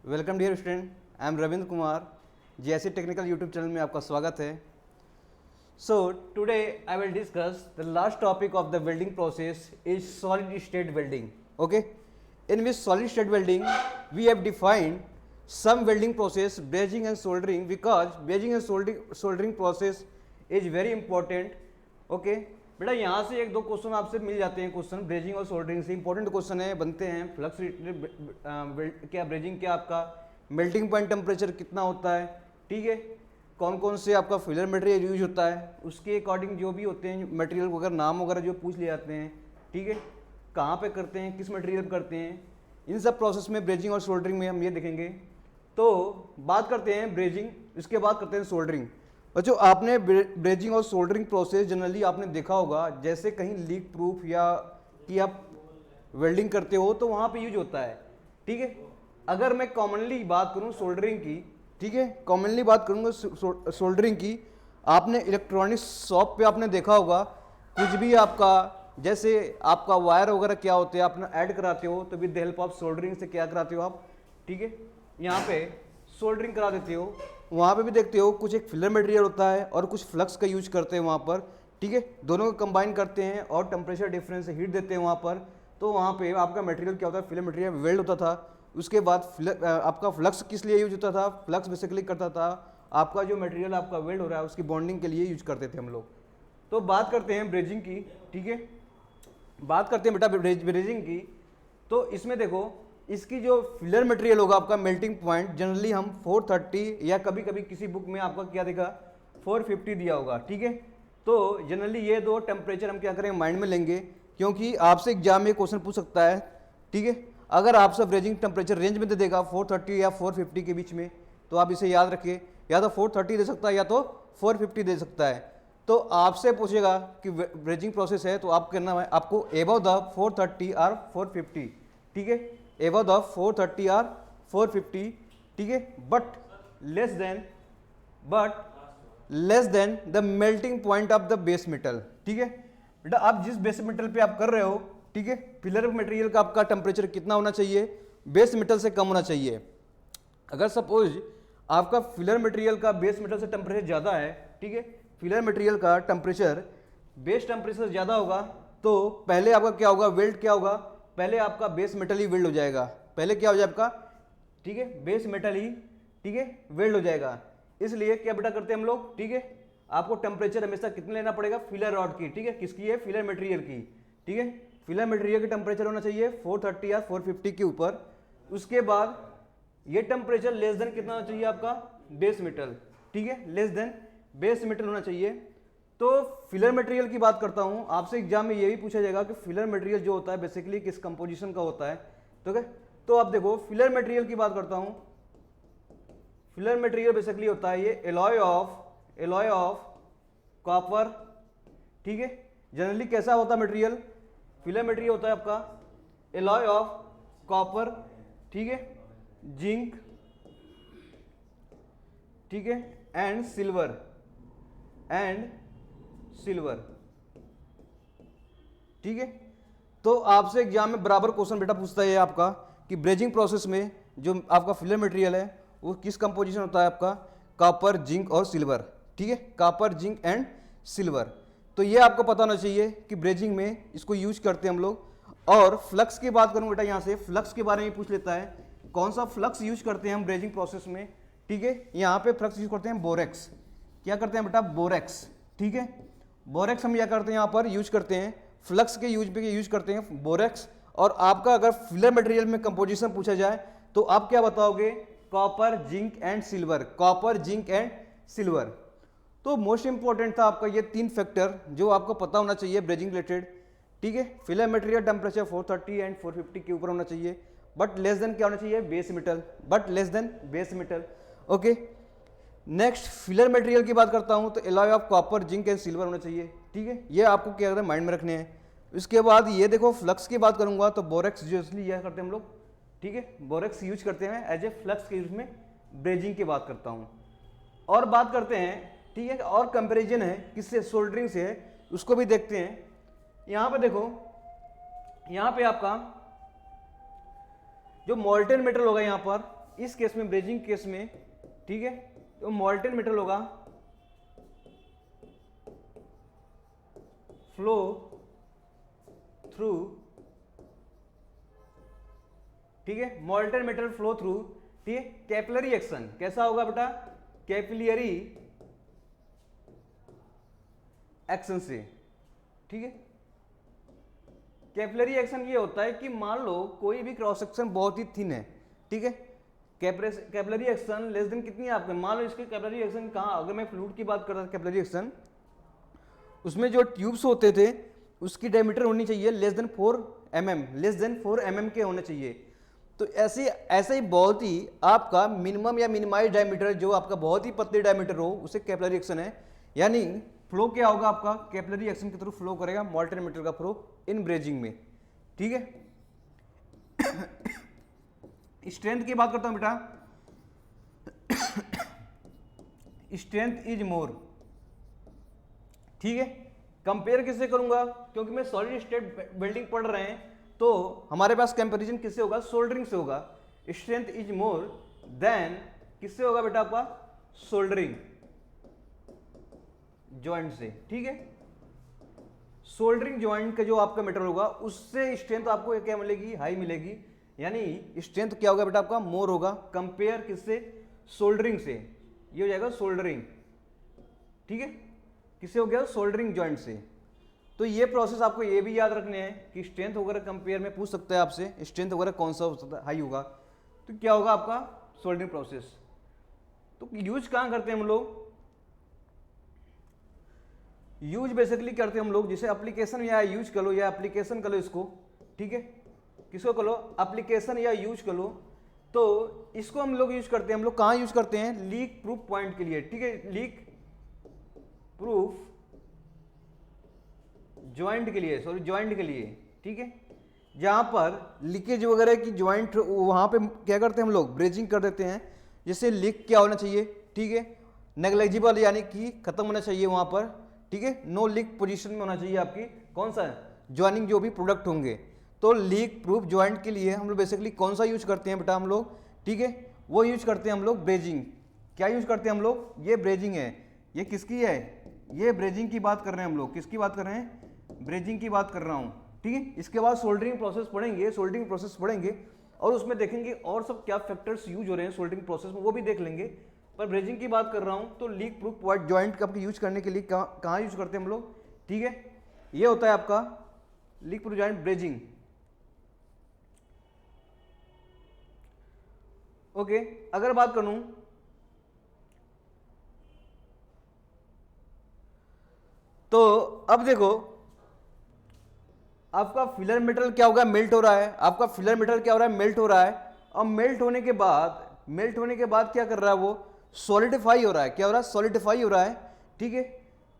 Welcome dear student, I am Ravindra Kumar. GSC technical YouTube channel में आपका स्वागत है। So today I will discuss the last topic of the welding process is solid state welding. Okay, in which solid state welding we have defined some welding process, brazing and soldering, because brazing and soldering process is very important. Okay, बेटा यहाँ से एक दो question आपसे मिल जाते हैं। Question brazing और soldering से इंपॉर्टेंट क्वेश्चन है, बनते हैं। फ्लक्स क्या ब्रेजिंग, क्या आपका मेल्टिंग पॉइंट टेम्परेचर कितना होता है, ठीक है, कौन कौन से आपका फिलर मटेरियल यूज होता है, उसके अकॉर्डिंग जो भी होते हैं मटेरियल वगैरह नाम वगैरह जो पूछ लिए जाते हैं, ठीक है, कहाँ पे करते हैं, किस मटेरियल करते हैं, इन सब प्रोसेस में ब्रेजिंग और सोल्डरिंग में हम ये देखेंगे। तो बात करते हैं ब्रेजिंग, इसके बाद करते हैं सोल्डरिंग। बच्चों आपने ब्रेजिंग और सोल्डरिंग प्रोसेस जनरली आपने देखा होगा, जैसे कहीं लीक प्रूफ या कि आप वेल्डिंग करते हो तो वहाँ पे यूज होता है, ठीक है। अगर मैं कॉमनली बात करूँ सोल्डरिंग की, ठीक है, कॉमनली बात करूँगा सोल्डरिंग की, आपने इलेक्ट्रॉनिक्स शॉप पे आपने देखा होगा, कुछ भी आपका जैसे आपका वायर वगैरह क्या होते हैं आपने ऐड कराते हो तो with the help of soldering से क्या कराते हो आप, ठीक है, यहाँ पे सोल्डरिंग करा देते हो। वहाँ पे भी देखते हो कुछ एक फिलर मटेरियल होता है और कुछ फ्लक्स का यूज करते हैं वहाँ पर, ठीक है, दोनों को कंबाइन करते हैं और टेम्परेचर डिफरेंस से हीट देते हैं वहाँ पर। तो वहाँ पे आपका मटेरियल क्या होता है, फिलर मटेरियल वेल्ड होता था। उसके बाद आपका फ्लक्स किस लिए यूज होता था, फ्लक्स बेसिकली करता था आपका जो मटेरियल आपका वेल्ड हो रहा है उसकी बॉन्डिंग के लिए यूज करते थे हम लोग। तो बात करते हैं ब्रेजिंग की, ठीक है, बात करते हैं बेटा ब्रेजिंग की। तो इसमें देखो इसकी जो फिलर मटेरियल होगा आपका मेल्टिंग पॉइंट जनरली हम 430 या कभी कभी किसी बुक में आपका क्या देखा 450 दिया होगा, ठीक है। तो जनरली ये दो टेम्परेचर हम क्या करेंगे माइंड में लेंगे, क्योंकि आपसे एग्जाम में क्वेश्चन पूछ सकता है, ठीक है। अगर आपसे ब्रेजिंग टेम्परेचर रेंज में दे देगा 430 या 450 के बीच में, तो आप इसे याद रखिए, या तो 430 दे सकता है या तो 450 दे सकता है। तो आपसे पूछेगा कि ब्रेजिंग प्रोसेस है तो आप करना है आपको एबव द 430 और 450, ठीक है, एबव द 430 और 450, ठीक है, but less then the melting point of the base metal, ठीक है। बेटा आप जिस बेस मेटल पे आप कर रहे हो, ठीक है, फिलर मटेरियल का आपका टेम्परेचर कितना होना चाहिए, बेस मेटल से कम होना चाहिए। अगर सपोज आपका फिलर मटेरियल का बेस मेटल से टेम्परेचर ज़्यादा है, ठीक है, फिलर मटेरियल का टेम्परेचर बेस टेम्परेचर ज़्यादा होगा, तो पहले आपका क्या होगा, वेल्ड क्या होगा, पहले आपका बेस मेटल ही वेल्ड हो जाएगा। पहले क्या हो जाए आपका, ठीक है, बेस मेटल ही, ठीक है, वेल्ड हो जाएगा। इसलिए क्या बेटा करते हैं हम लोग, ठीक है, आपको टेम्परेचर हमेशा कितना लेना पड़ेगा, फिलर रॉड की, ठीक है, किसकी है, फिलर मटेरियल की, ठीक है, फिलर मटेरियल की टेम्परेचर होना चाहिए 430 या 450 के ऊपर। उसके बाद ये टेम्परेचर लेस देन कितना होना चाहिए आपका, बेस मेटल, ठीक है, लेस देन बेस मेटल होना चाहिए। तो फिलर मटेरियल की बात करता हूं, आपसे एग्जाम में ये भी पूछा जाएगा कि फिलर मटेरियल जो होता है बेसिकली किस कंपोजिशन का होता है, ठीक है। तो आप देखो फिलर मटेरियल की बात करता हूं, फिलर मटेरियल बेसिकली होता है ये एलॉय ऑफ कॉपर, ठीक है। जनरली कैसा होता है मटेरियल, फिलर मटेरियल होता है आपका एलॉय ऑफ कॉपर, ठीक है, जिंक, ठीक है, एंड सिल्वर ठीक है। तो आपसे एग्जाम में बराबर क्वेश्चन बेटा पूछता है आपका कि ब्रेजिंग प्रोसेस में जो आपका फिलर मटेरियल है वो किस कंपोजिशन होता है आपका, कॉपर, जिंक और सिल्वर, ठीक है, कॉपर, जिंक एंड सिल्वर। तो ये आपको पता होना चाहिए कि ब्रेजिंग में इसको यूज करते हैं हम लोग। और फ्लक्स की बात करूं बेटा, यहाँ से फ्लक्स के बारे में पूछ लेता है, कौन सा फ्लक्स यूज करते हैं हम ब्रेजिंग प्रोसेस में, ठीक है। यहाँ पे फ्लक्स यूज करते हैं बोरेक्स, क्या करते हैं बेटा, बोरेक्स, ठीक है, बोरेक्स हम क्या करते हैं यहाँ पर यूज करते हैं, फ्लक्स के यूज पे यूज करते हैं बोरेक्स। और आपका अगर फिलर मटेरियल में कंपोजिशन पूछा जाए तो आप क्या बताओगे, copper, zinc and silver, copper, zinc and silver. तो मोस्ट इंपॉर्टेंट था आपका ये तीन फैक्टर जो आपको पता होना चाहिए ब्रेजिंग रिलेटेड, ठीक है। फिलर मटेरियल टेम्परेचर 430 एंड 450 के ऊपर होना चाहिए, बट लेस देन क्या होना चाहिए, base metal, but less then base metal, okay. Next filler material की बात करता हूं तो alloy of copper, zinc and silver होना चाहिए, ठीक है, ये आपको क्या करना है माइंड में रखने हैं। इसके बाद ये देखो फ्लक्स की बात करूंगा तो बोरेक्स जो इसलिए यह करते हैं हम लोग, ठीक है, बोरेक्स यूज करते हैं एज ए फ्लक्स के यूज में, ब्रेजिंग की बात करता हूं। और बात करते हैं, ठीक है, और कंपेरिजन है किससे, सोल्डरिंग से है, उसको भी देखते हैं। यहां पे देखो, यहां पे आपका जो मोल्टेन मेटल होगा यहाँ पर, इस केस में, ब्रेजिंग केस में, ठीक है, तो मॉल्टेन मेटल होगा फ्लो थ्रू, ठीक है, मॉल्टेन मेटल फ्लो थ्रू, ठीक है, कैपिलरी एक्शन। कैसा होगा बेटा? कैपिलरी एक्शन से, ठीक है। कैपिलरी एक्शन ये होता है कि मान लो कोई भी क्रॉस सेक्शन बहुत ही थिन है, ठीक है, कैपिलरी एक्शन लेस देन कितनी है आपके, मान लो इसकी कैपिलरी एक्शन कहाँ, अगर मैं फ्लूइड की बात कर रहा था, कैपिलरी एक्शन उसमें जो ट्यूब्स होते थे उसकी डायमीटर होनी चाहिए less than 4 mm, less than 4 mm के होने चाहिए। तो ऐसे ही बहुत ही आपका मिनिमम या मिनिमाइज डायमीटर जो आपका बहुत ही पतली डायमीटर हो उसे कैपिलरी एक्शन है। यानी फ्लो क्या होगा आपका, कैपिलरी एक्शन के थ्रू फ्लो करेगा मॉल्टेन मेटल का फ्लो इन ब्रेजिंग में, ठीक है। स्ट्रेंथ की बात करता हूं बेटा, स्ट्रेंथ इज मोर, ठीक है। कंपेयर किससे करूंगा, क्योंकि मैं सॉलिड स्टेट वेल्डिंग पढ़ रहे हैं तो हमारे पास कंपैरिजन किससे होगा, सोल्डरिंग से होगा। स्ट्रेंथ इज मोर देन किससे होगा बेटा आपका, सोल्डरिंग जॉइंट से, ठीक है। सोल्डरिंग जॉइंट का जो आपका मेटल होगा उससे स्ट्रेंथ आपको क्या मिलेगी, हाई मिलेगी। यानी स्ट्रेंथ क्या होगा बेटा आपका, मोर होगा, कंपेयर किससे, सोल्डरिंग से। ये हो जाएगा सोल्डरिंग, ठीक है, किससे हो गया, सोल्डरिंग जॉइंट से। तो ये प्रोसेस आपको ये भी याद रखने हैं कि स्ट्रेंथ वगैरह कंपेयर में पूछ सकता है आपसे, स्ट्रेंथ वगैरह कौन सा हो सकता है, हाई होगा, तो क्या होगा आपका सोल्डरिंग प्रोसेस। तो यूज कहाँ करते हैं हम लोग, यूज बेसिकली करते हैं हम लोग, जिसे एप्लीकेशन या यूज कर लो, या एप्लीकेशन कर लो इसको, ठीक है, किसको कर लो, एप्लीकेशन या यूज कर लो। तो इसको हम लोग यूज करते हैं, हम लोग कहाँ यूज करते हैं, लीक प्रूफ पॉइंट के लिए, ठीक है, लीक प्रूफ ज्वाइंट के लिए, सॉरी ज्वाइंट के लिए, ठीक है, जहां पर लीकेज वगैरह की ज्वाइंट, वहां पे क्या करते हैं हम लोग, ब्रेजिंग कर देते हैं, जिससे लीक क्या होना चाहिए, ठीक है, नेग्लेजिबल यानी कि खत्म होना चाहिए वहां पर, ठीक है, नो लीक पोजीशन में होना चाहिए आपकी कौन सा ज्वाइनिंग जो भी प्रोडक्ट होंगे। तो लीक प्रूफ ज्वाइंट के लिए हम लोग बेसिकली कौन सा यूज करते हैं बेटा हम लोग, ठीक है, वो यूज करते हैं हम लोग ब्रेजिंग। क्या यूज करते हैं हम लोग, ये ब्रेजिंग है, ये किसकी है, ये ब्रेजिंग की बात कर रहे हैं हम लोग, किसकी बात कर रहे हैं, ब्रेजिंग की बात कर रहा हूं, ठीक है। इसके बाद सोल्डरिंग प्रोसेस पढ़ेंगे, सोल्डरिंग प्रोसेस पढ़ेंगे और उसमें देखेंगे और सब क्या फैक्टर्स यूज हो रहे हैं सोल्डरिंग प्रोसेस में, वो भी देख लेंगे। पर ब्रेजिंग की बात कर रहा हूं तो लीक प्रूफ जॉइंट का यूज करने के लिए कहाँ यूज करते हैं हम लोग, ठीक है, ये होता है आपका leak proof joint brazing. Okay, अगर बात करूं तो अब देखो आपका फिलर मेटल क्या होगा, मेल्ट हो रहा है, आपका फिलर मेटल क्या हो रहा है, मेल्ट हो रहा है। अब मेल्ट होने के बाद क्या कर रहा है, वो सॉलिडिफाई हो रहा है, क्या हो रहा है, सॉलिडिफाई हो रहा है, ठीक है।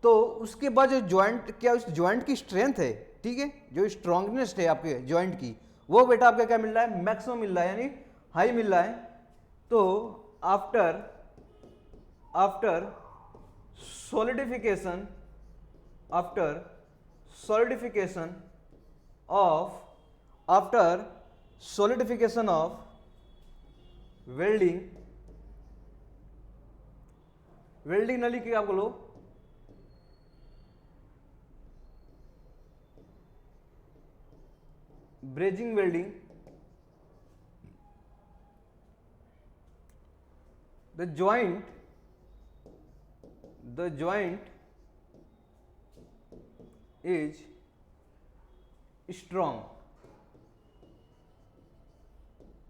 तो उसके बाद जो ज्वाइंट, क्या उस ज्वाइंट की स्ट्रेंथ है, ठीक है, जो स्ट्रॉन्गनेस है आपके ज्वाइंट की, वो बेटा आपका क्या मिल रहा है, मैक्सिमम मिल रहा है, यानी हाई मिल रहा है। तो आफ्टर सॉलिडिफिकेशन ऑफ वेल्डिंग नली क्या बोलो, brazing welding, the joint is strong,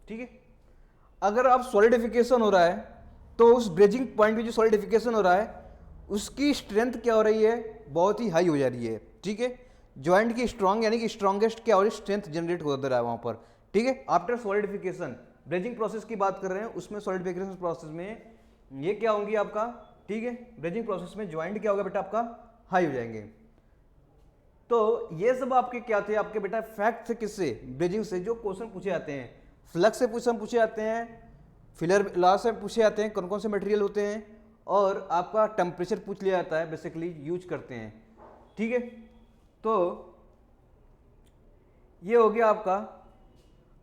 ठीक है। अगर आप सॉलिडिफिकेशन हो रहा है तो उस ब्रेजिंग पॉइंट पे जो सॉलिडिफिकेशन हो रहा है उसकी स्ट्रेंथ क्या हो रही है, बहुत ही हाई हो जा रही है, ठीक है। ज्वाइंट की स्ट्रांग यानी कि स्ट्रॉन्गेस्ट क्या हो रही है, स्ट्रेंथ जनरेट हो रहा है वहां पर, ठीक है। आफ्टर सॉलिडिफिकेशन ब्रेजिंग प्रोसेस की बात कर रहे हैं, उसमें सॉलिडिफिकेशन प्रोसेस में ये क्या होंगी आपका, ठीक है, ब्रेजिंग प्रोसेस में ज्वाइंट क्या होगा बेटा आपका, हाई हो जाएंगे। तो ये सब आपके क्या थे, आपके बेटा फैक्ट थे, किससे, ब्रेजिंग से। जो क्वेश्चन पूछे जाते हैं, फ्लक्स से क्वेश्चन पूछे जाते हैं, फिलर लॉ से पूछे जाते हैं, कौन कौन से मटेरियल होते हैं, और आपका टेम्परेचर पूछ लिया जाता है, बेसिकली यूज करते हैं, ठीक है। तो ये हो गया आपका।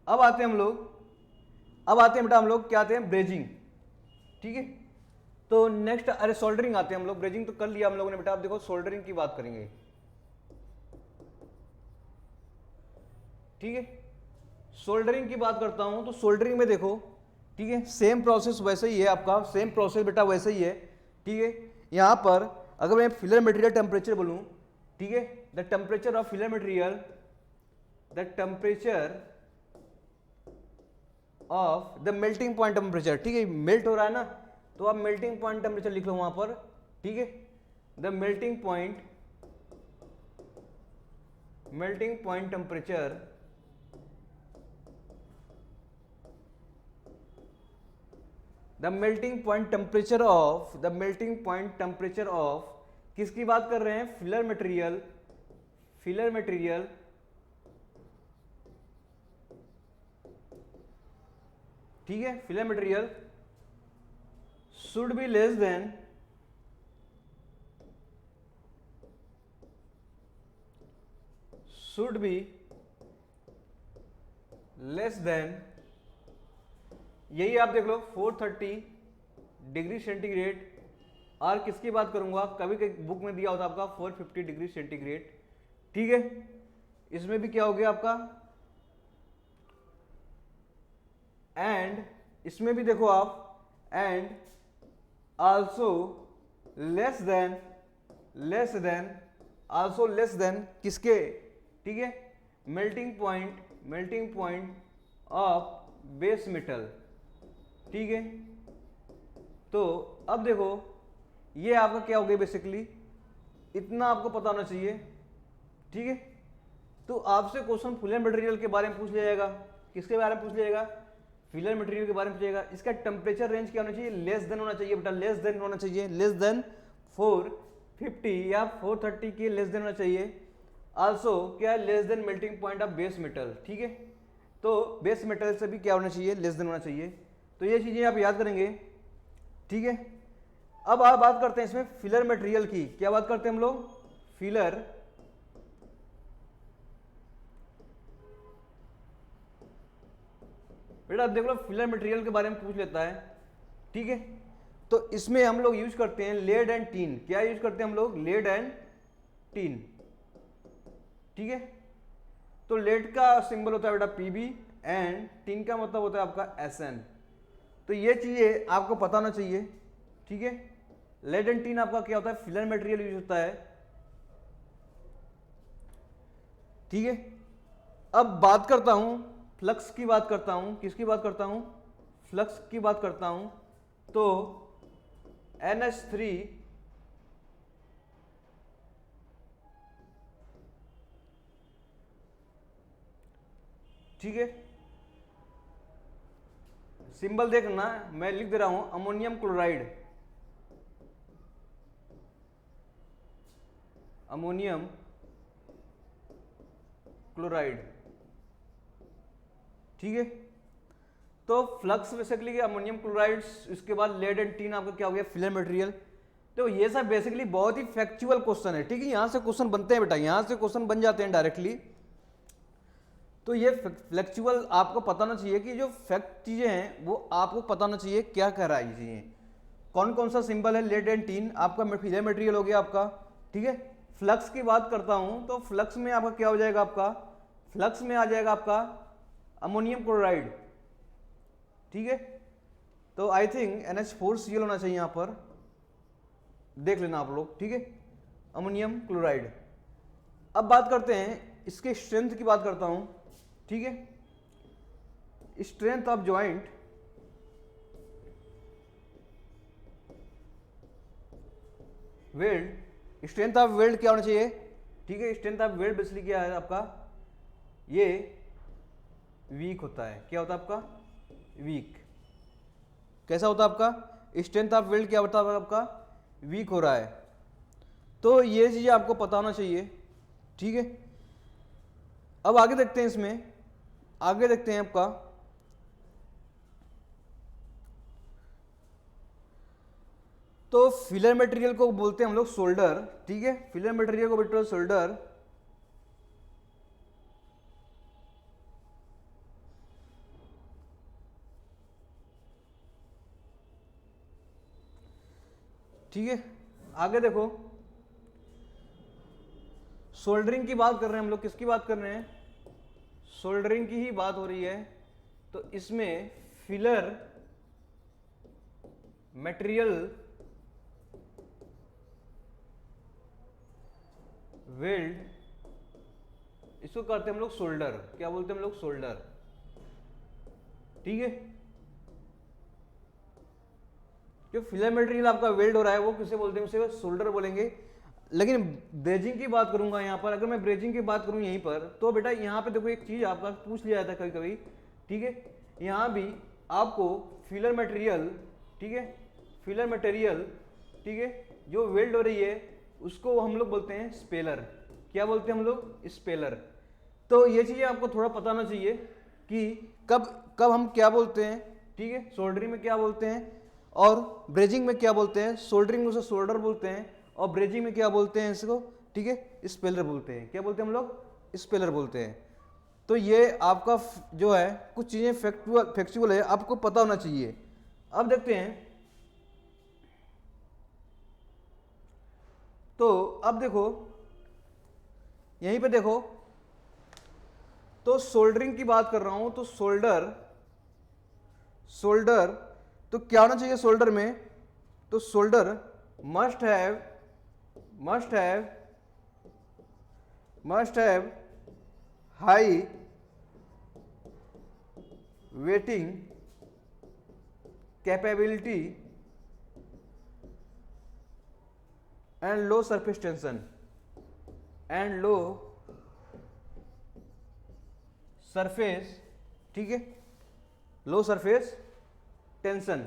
अब आते हैं हम लोग अब आते हैं बेटा हम लोग क्या आते हैं, ब्रेजिंग। ठीक है, तो नेक्स्ट अरे सोल्डरिंग आते हैं हम लोग। ब्रेजिंग तो कर लिया हम लोगों ने बेटा, अब देखो सोल्डरिंग की बात करेंगे। ठीक है, सोल्डरिंग की बात करता हूं तो सोल्डरिंग में देखो, ठीक है, सेम प्रोसेस वैसे ही है आपका, सेम प्रोसेस बेटा वैसे ही है। ठीक है, यहां पर अगर मैं फिलर मटेरियल टेम्परेचर बोलूं, ठीक है, the temperature of filler material, the temperature of the melting point temperature, ठीक है, मेल्ट हो रहा है ना, तो आप मेल्टिंग पॉइंट टेम्परेचर लिख लो वहां पर। ठीक है, the melting point temperature, the melting point temperature of किसकी बात कर रहे हैं, फिलर मटेरियल, ठीक है, filler material should be less than यही आप देख लो 430 डिग्री सेंटीग्रेड, और किसकी बात करूंगा, कभी कभी बुक में दिया होता आपका 450 डिग्री सेंटीग्रेड। ठीक है, इसमें भी क्या हो गया आपका, एंड इसमें भी देखो आप, एंड आल्सो लेस देन किसके, ठीक है, melting point of base metal. ठीक है, तो अब देखो ये आपका क्या हो गया, बेसिकली इतना आपको पता होना चाहिए। ठीक है, तो आपसे क्वेश्चन फिलर मटेरियल के बारे में पूछ लिया जाएगा, किसके बारे में पूछ लिया जाएगा, फिलर मटेरियल के बारे में पूछेगा। इसका टेम्परेचर रेंज क्या होना चाहिए, लेस देन होना चाहिए बेटा, लेस देन होना चाहिए, लेस देन 450 या 430 के लेस देन होना चाहिए। आल्सो क्या है, less than melting point of base metal. ठीक है, तो बेस मेटल से भी क्या होना चाहिए, लेस देन होना चाहिए। तो ये चीजें आप याद करेंगे। ठीक है, अब आप बात करते हैं इसमें फिलर मटेरियल की, क्या बात करते हैं हम लोग, फिलर बेटा देख लो, फिलर मटेरियल के बारे में पूछ लेता है। ठीक है, तो इसमें हम लोग यूज करते हैं लेड एंड टीन। क्या यूज करते हैं हम लोग, लेड एंड टीन। ठीक है, तो लेड का सिंबल होता है बेटा पीबी, एंड टीन का मतलब होता है आपका एसएन। तो ये चीजें आपको पता होना चाहिए। ठीक है, लेड एंड टीन आपका क्या होता है, फिलर मटेरियल यूज होता है। ठीक है, अब बात करता हूं फ्लक्स की बात करता हूं, किसकी बात करता हूं, फ्लक्स की बात करता हूं। तो NH3 ठीक है, सिंबल देखना मैं लिख दे रहा हूं, अमोनियम क्लोराइड, अमोनियम क्लोराइड। ठीक है, तो फ्लक्स बेसिकली अमोनियम क्लोराइड, इसके बाद लेड एंड टीन आपका क्या हो गया, फिलर मटेरियल। तो ये सब बेसिकली बहुत ही फैक्चुअल क्वेश्चन है। ठीक है, यहां से क्वेश्चन बनते हैं बेटा, यहां से क्वेश्चन बन जाते हैं डायरेक्टली। तो ये फ्लेक्चुअल आपको पता होना चाहिए कि जो फैक्ट चीजें हैं वो आपको पता होना चाहिए क्या कह रहा है ये चीजें, कौन कौन सा सिंबल है, लेड एंड टीन आपका फिलर मटेरियल हो गया आपका। ठीक है, फ्लक्स की बात करता हूं तो फ्लक्स में आपका क्या हो जाएगा, आपका फ्लक्स में आ जाएगा आपका अमोनियम क्लोराइड। ठीक है, तो आई थिंक NH4Cl होना चाहिए यहां पर, देख लेना आप लोग। ठीक है, अमोनियम क्लोराइड। अब बात करते हैं इसके स्ट्रेंथ की बात करता हूं। ठीक है, strength of joint, weld, strength of weld क्या होना चाहिए। ठीक है, स्ट्रेंथ ऑफ वेल्ड बेसिकली क्या है आपका, ये वीक होता है। क्या होता है आपका, वीक। कैसा होता है आपका, स्ट्रेंथ ऑफ वेल्ड क्या होता है आपका, वीक हो रहा है। तो ये चीजें आपको पता होना चाहिए। ठीक है, अब आगे देखते हैं, इसमें आगे देखते हैं आपका, तो फिलर मटेरियल को बोलते हैं हम लोग सोल्डर। ठीक है, फिलर मटेरियल को बोलते हैं सोल्डर। ठीक है, आगे देखो सोल्डरिंग की बात कर रहे हैं हम लोग, किसकी बात कर रहे हैं, सोल्डरिंग की ही बात हो रही है। तो इसमें फिलर मटेरियल वेल्ड, इसको करते हैं हम लोग सोल्डर, क्या बोलते हैं हम लोग, सोल्डर। ठीक है, जो फिलर मटेरियल आपका वेल्ड हो रहा है वो किसे बोलते हैं, उसे सोल्डर बोलेंगे। लेकिन ब्रेजिंग की बात करूंगा यहाँ पर, अगर मैं ब्रेजिंग की बात करूँ यहीं पर, तो बेटा यहाँ पे देखो एक चीज आपका पूछ लिया जाता है कभी कभी। ठीक है, यहाँ भी आपको फिलर मटेरियल, ठीक है, फिलर मटेरियल, ठीक है, जो वेल्ड हो रही है उसको हम लोग बोलते हैं स्पेलर। क्या बोलते हैं हम लोग, स्पेलर। तो ये चीजें आपको थोड़ा पता होना चाहिए कि कब कब हम क्या बोलते हैं। ठीक है, सोल्डरिंग में क्या बोलते हैं और ब्रेजिंग में क्या बोलते हैं। सोल्डरिंग में उसे सोल्डर बोलते हैं और ब्रेजिंग में क्या बोलते हैं इसको, ठीक है, स्पेलर बोलते हैं। क्या बोलते हैं हम लोग, स्पेलर बोलते हैं। तो ये आपका जो है कुछ चीजें फैक्चुअल है, आपको पता होना चाहिए। अब देखते हैं, तो अब देखो यहीं पे देखो, तो सोल्डरिंग की बात कर रहा हूं, तो सोल्डर तो क्या होना चाहिए सोल्डर में, तो solder must have high wetting capability and low surface tension ठीक है, लो सरफेस टेंशन।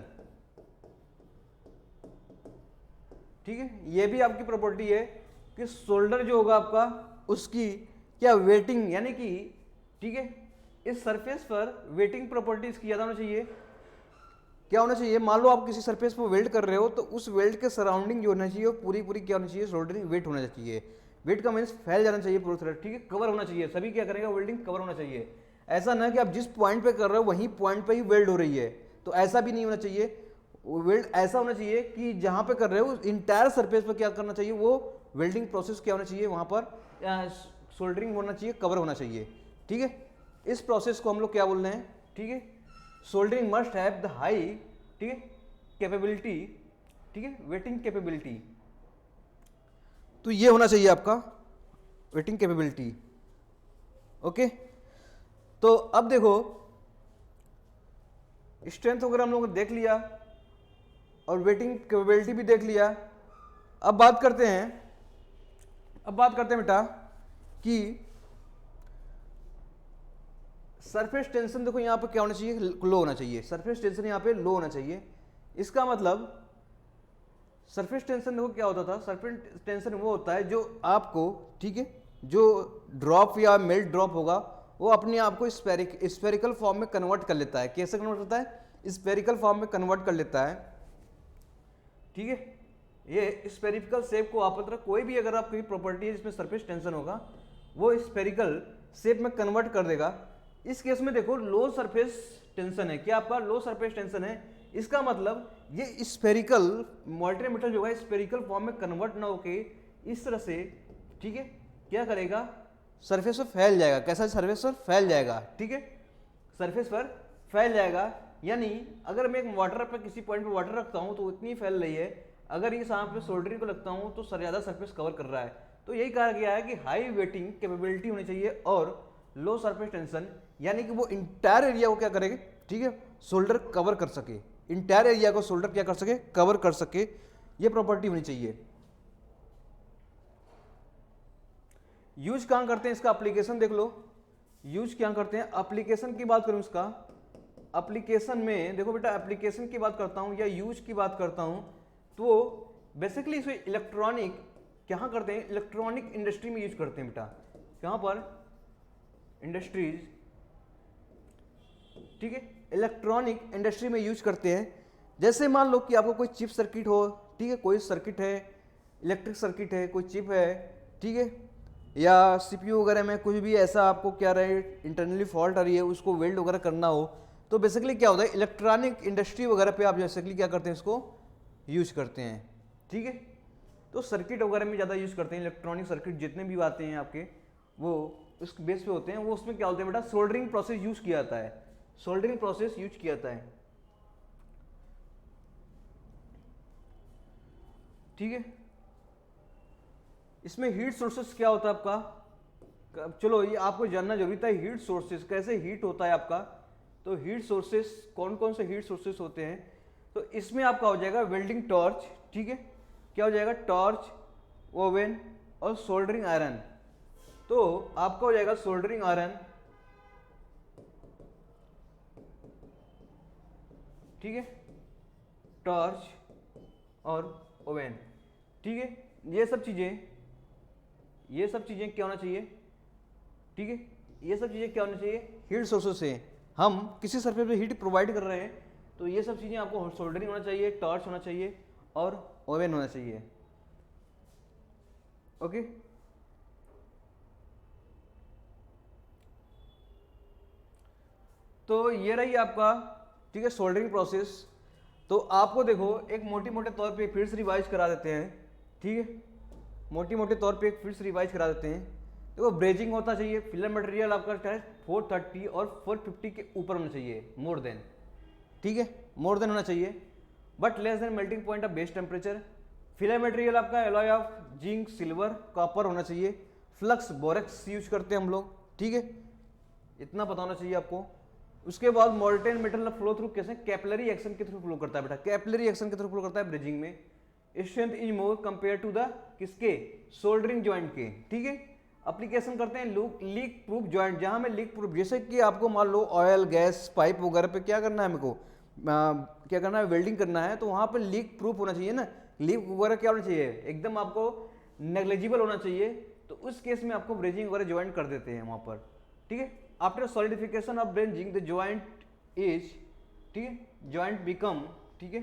ठीक है, ये भी आपकी प्रॉपर्टी है कि शोल्डर जो होगा आपका उसकी क्या वेटिंग, यानी कि ठीक है इस सरफेस पर वेटिंग प्रॉपर्टी इसकी ज्यादा होना चाहिए। क्या होना चाहिए, मान लो आप किसी सरफेस पर वेल्ड कर रहे हो तो उस वेल्ड के सराउंडिंग जो होना चाहिए वो पूरी क्या होनी चाहिए, शोल्डरिंग वेट होना चाहिए। वेट का मीन्स फैल जाना चाहिए पूरी तरह। ठीक है, कवर होना चाहिए, सभी क्या करेगा, वेल्डिंग कवर होना चाहिए। ऐसा ना कि आप जिस पॉइंट पे कर रहे हो वहीं पॉइंट पे ही वेल्ड हो रही है, तो ऐसा भी नहीं होना चाहिए। वेल्ड ऐसा होना चाहिए कि जहां पे कर रहे हो इंटायर सरफेस पर क्या करना चाहिए, वो वेल्डिंग प्रोसेस क्या होना चाहिए, वहां पर सोल्डरिंग होना चाहिए, कवर होना चाहिए। ठीक है, इस प्रोसेस को हम लोग क्या बोल रहे हैं, ठीक है, soldering must have the high, ठीक है, कैपेबिलिटी, ठीक है, वेटिंग कैपेबिलिटी। तो ये होना चाहिए आपका वेटिंग कैपेबिलिटी। ओके, तो अब देखो स्ट्रेंथ वगैरह हम लोगों ने देख लिया और वेटिंग कैपेबिलिटी भी देख लिया। अब बात करते हैं बेटा कि सरफेस टेंशन। देखो यहां पर क्या होना चाहिए, लो होना चाहिए। सरफेस टेंशन यहां पे लो होना चाहिए। इसका मतलब सरफेस टेंशन देखो क्या होता था, सरफेस टेंशन वो होता है जो आपको, ठीक है, जो ड्रॉप या मेल्ट ड्रॉप होगा वो अपने आप को स्फेरिकल फॉर्म में कन्वर्ट कर लेता है। कैसे कन्वर्ट होता है, स्फेरिकल फॉर्म में कन्वर्ट कर लेता है। ठीक है, ये स्फेरिकल शेप को आप मतलब कोई भी अगर आपकी प्रॉपर्टी है जिसमें सरफेस टेंशन होगा वो स्फेरिकल शेप में कन्वर्ट कर देगा। इस केस में देखो लो सरफेस टेंशन है, क्या आपका लो सरफेस टेंशन है। इसका मतलब ये स्फेरिकल मॉलिक्यूलर मेटल जो है स्फेरिकल फॉर्म में कन्वर्ट ना होके इस तरह से, ठीक है, क्या करेगा, सरफेस पर फैल जाएगा। कैसा, सरफेस पर फैल जाएगा। ठीक है, सरफेस पर फैल जाएगा। यानी अगर मैं एक वाटर पर किसी पॉइंट पर वाटर रखता हूं तो इतनी फैल रही है, अगर ये सांप पे सोल्डरिंग को लगता हूं तो ज्यादा सरफेस कवर कर रहा है। तो यही कहा गया है कि हाई वेटिंग कैपेबिलिटी होनी चाहिए और लो सरफेस टेंशन, यानी कि वो इंटायर एरिया को क्या करेगा, ठीक है, शोल्डर कवर कर सके। इंटायर एरिया को शोल्डर क्या कर सके, कवर कर सके, ये प्रॉपर्टी होनी चाहिए। यूज कहां करते हैं इसका, एप्लीकेशन देख लो। यूज क्या करते हैं, एप्लीकेशन की बात करूं इसका, एप्लीकेशन में देखो बेटा, एप्लीकेशन की बात करता हूं या यूज की बात करता हूं तो बेसिकली इसे इलेक्ट्रॉनिक क्या करते हैं, इलेक्ट्रॉनिक इंडस्ट्री में यूज करते हैं बेटा। कहां पर, इंडस्ट्रीज, ठीक है, इलेक्ट्रॉनिक इंडस्ट्री में यूज करते हैं। जैसे मान लो कि आपको कोई चिप सर्किट हो, ठीक है, कोई सर्किट है, इलेक्ट्रिक सर्किट है, कोई चिप है, ठीक है, या सीपीयू वगैरह में कुछ भी ऐसा आपको क्या रहे इंटरनली फॉल्ट आ रही है, उसको वेल्ड वगैरह करना हो, तो बेसिकली क्या होता है, इलेक्ट्रॉनिक इंडस्ट्री वगैरह पे आप बेसिकली क्या करते हैं, इसको यूज करते हैं। ठीक है। तो सर्किट वगैरह में ज़्यादा यूज़ करते हैं, इलेक्ट्रॉनिक सर्किट जितने भी आते हैं आपके वो उस बेस पे होते हैं। वो उसमें क्या होता है बेटा, सोल्डरिंग प्रोसेस यूज़ किया जाता है, सोल्डरिंग प्रोसेस यूज किया जाता है, ठीक है। इसमें हीट सोर्सेस क्या होता है आपका, चलो ये आपको जानना जरूरी था, हीट सोर्सेस कैसे हीट होता है आपका। तो हीट सोर्सेस कौन कौन से हीट सोर्सेस होते हैं, तो इसमें आपका हो जाएगा वेल्डिंग टॉर्च, ठीक है, क्या हो जाएगा, टॉर्च, ओवन और सोल्डरिंग आयरन। तो आपका हो जाएगा सोल्डरिंग आयरन, ठीक है, टॉर्च और ओवन, ठीक है। ये सब चीजें क्या होना चाहिए, ठीक है, ये सब चीजें क्या होना चाहिए, हीट सोर्सेस से हम किसी सरफेस पे हीट प्रोवाइड कर रहे हैं, तो ये सब चीजें आपको सोल्डरिंग होना चाहिए, टॉर्च होना चाहिए और ओवन होना चाहिए, ओके। तो ये रही आपका, ठीक है, सोल्डरिंग प्रोसेस। तो आपको देखो एक मोटे तौर पे फिर से रिवाइज करा देते हैं, ठीक है, मोटे तौर पे फिर से रिवाइज करा देते हैं। देखो ब्रेजिंग होता चाहिए, फिलर मटेरियल आपका 430 और 450 के ऊपर होना चाहिए, मोर देन, ठीक है, मोर देन होना चाहिए, but less than melting point of base temperature. Filler material आपका alloy of zinc, silver, copper होना चाहिए, फ्लक्स बोरेक्स यूज करते हैं हम लोग, ठीक है, इतना पता होना चाहिए आपको। उसके बाद मोल्टेन मेटल फ्लो थ्रू कैसे, कैपिलरी एक्शन के थ्रू फ्लो करता है बेटा, कैपिलरी एक्शन के थ्रू फ्लो करता है ब्रिजिंग में। Strength is more compare to the किसके, सोल्डरिंग जॉइंट के, ठीक है। एप्लीकेशन करते हैं लीक प्रूफ जॉइंट, जहां में लीक प्रूफ, जैसे कि आपको मान लो ऑयल गैस पाइप वगैरह पे क्या करना है, मेरे को क्या करना है, वेल्डिंग करना है, तो वहां पर लीक प्रूफ होना चाहिए ना, लीक वगैरह क्या होना चाहिए, एकदम आपको नेग्लिजिबल होना चाहिए। तो उस केस में आपको ब्रेजिंग वगैरह ज्वाइंट कर देते हैं वहां पर, ठीक है। After solidification of brazing the joint is, ठीक है, ज्वाइंट बिकम, ठीक है,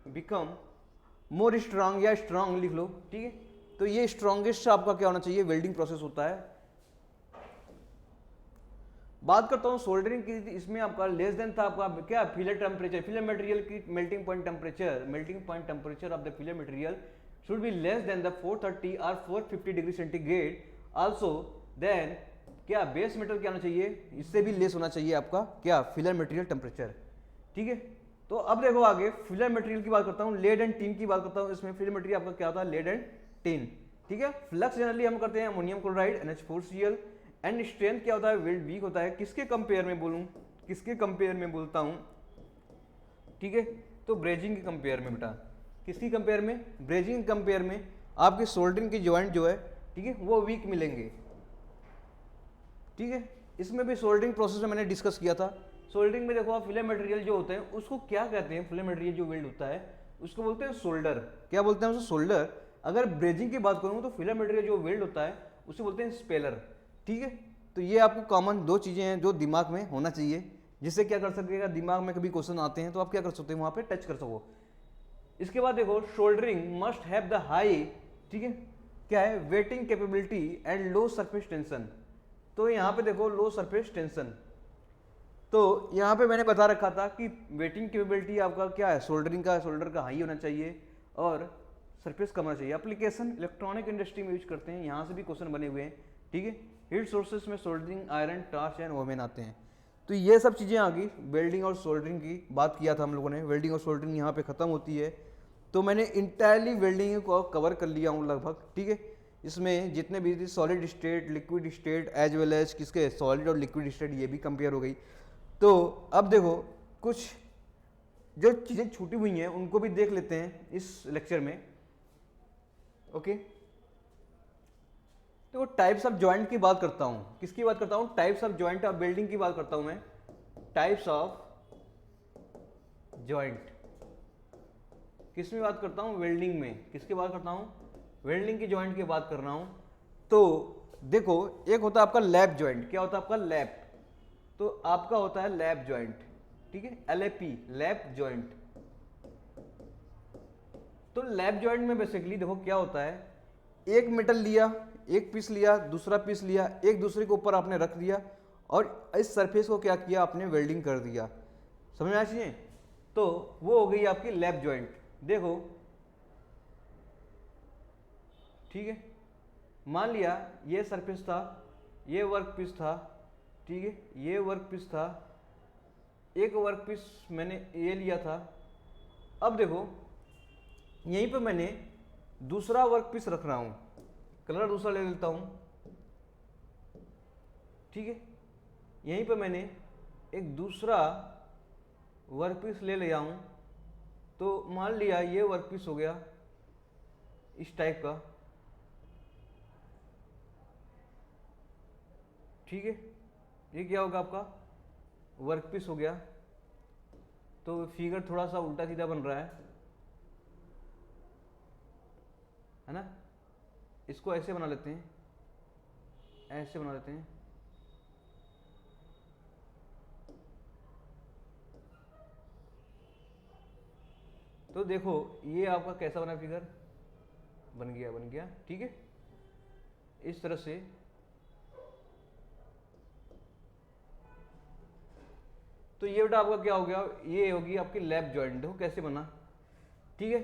बिकम मोर स्ट्रांग या स्ट्रांग लिख लो, ठीक है। तो ये स्ट्रॉन्गेस्ट आपका क्या होना चाहिए, वेल्डिंग प्रोसेस होता है। बात करता हूं सोल्डरिंग की, इसमें आपका लेस देन था आपका क्या, फिलर टेम्परेचर, फिलर मटेरियल की melting point temperature of the filler material should be less than the 430 और 450 डिग्री सेंटीग्रेड। आल्सो देन क्या, बेस मेटल क्या होना चाहिए, इससे भी लेस होना चाहिए आपका क्या, फिलर मटेरियल टेम्परेचर, ठीक है। तो अब देखो आगे फिलर मटेरियल की बात करता हूं, लेड एंड टिन की बात करता हूं। इसमें फिलर मटेरियल आपका क्या होता है, लेड एंड टिन, ठीक है। फ्लक्स जनरली हम करते हैं ammonium chloride NH4Cl। And strength क्या होता है, वेल्ड वीक होता है, किसके कंपेयर में बोलूं, किसके कंपेयर में बोलता हूं, ठीक है। तो ब्रेजिंग के कंपेयर में बेटा, किसकी कंपेयर में, ब्रेजिंग कंपेयर में आपके सोल्डरिंग की ज्वाइंट जो है, ठीक है, वो वीक मिलेंगे, ठीक है। इसमें भी सोल्डरिंग प्रोसेस में मैंने डिस्कस किया था। सोल्डरिंग में देखो आप फिलर मटेरियल जो होते हैं उसको क्या कहते हैं, फिलर मटेरियल जो वेल्ड होता है उसको बोलते हैं सोल्डर, क्या बोलते हैं उसको, सोल्डर। अगर ब्रेजिंग की बात करूं तो फिलर मटेरियल जो वेल्ड होता है उसे बोलते हैं स्पेलर, ठीक है। तो ये आपको कॉमन दो चीजें हैं जो दिमाग में होना चाहिए, जिससे क्या कर सकेगा, दिमाग में कभी क्वेश्चन आते हैं तो आप क्या कर सकते हैं, वहां पे टच कर सको। इसके बाद देखो soldering must have the high, ठीक है, क्या है, waiting capability and low surface tension. तो यहाँ पे देखो लो सरफेस टेंशन, तो यहाँ पे मैंने बता रखा था कि वेटिंग कैपेबिलिटी आपका क्या है, सोल्डरिंग का, सोल्डर का हाई होना चाहिए और सरफेस कम होना चाहिए। एप्लीकेशन इलेक्ट्रॉनिक इंडस्ट्री में यूज करते हैं, यहाँ से भी क्वेश्चन बने हुए हैं, ठीक है। हीट सोर्सेस में soldering iron, torch and oven आते हैं। तो ये सब चीज़ें आ गई, वेल्डिंग और सोल्डरिंग की बात किया था हम लोगों ने, वेल्डिंग और सोल्डरिंग यहाँ पे खत्म होती है। तो मैंने इंटायरली वेल्डिंग को कवर कर लिया हूँ लगभग, ठीक है। इसमें जितने भी थी solid state, liquid state as well as किसके, सॉलिड और लिक्विड स्टेट, ये भी कंपेयर हो गई। तो अब देखो कुछ जो चीज़ें छूटी हुई हैं उनको भी देख लेते हैं इस लेक्चर में, ओके। तो टाइप्स ऑफ जॉइंट की बात करता हूँ, किसकी बात करता हूँ, टाइप्स ऑफ जॉइंट और वेल्डिंग की बात करता हूँ मैं। टाइप्स ऑफ जॉइंट किस में बात करता हूँ, वेल्डिंग में। किसकी बात करता हूँ, वेल्डिंग की जॉइंट की बात कर रहा हूँ। तो देखो एक होता है आपका लैप जॉइंट, क्या होता है आपका लैप, तो आपका होता है लैप जॉइंट, ठीक है, LAP, लैप जॉइंट। तो लैप जॉइंट में बेसिकली देखो क्या होता है, एक मेटल लिया, एक पीस लिया, दूसरा पीस लिया, एक दूसरे के ऊपर आपने रख दिया और इस सरफेस को क्या किया आपने, वेल्डिंग कर दिया, समझ में आना चाहिए। तो वो हो गई आपकी लैप जॉइंट। देखो ठीक है। मान लिया ये सरफेस था, ये वर्क पीस था, ठीक है, ये वर्क पीस था, एक वर्क पीस मैंने ये लिया था। अब देखो यहीं पे मैंने दूसरा वर्क पीस रख रहा हूं, कलर दूसरा ले लेता हूं, ठीक है। यहीं पे मैंने एक दूसरा वर्क पीस ले लिया हूं, तो मान लिया ये वर्क पीस हो गया इस टाइप का, ठीक है। ये क्या होगा आपका वर्क पीस हो गया। तो फिगर थोड़ा सा उल्टा सीधा बन रहा है ना। इसको ऐसे बना लेते हैं, ऐसे बना लेते हैं, तो देखो ये आपका कैसा बना फिगर, बन गया, ठीक है। इस तरह से तो ये बेटा आपका क्या हो गया, ये होगी आपकी लैप जॉइंट। देखो कैसे बना, ठीक है।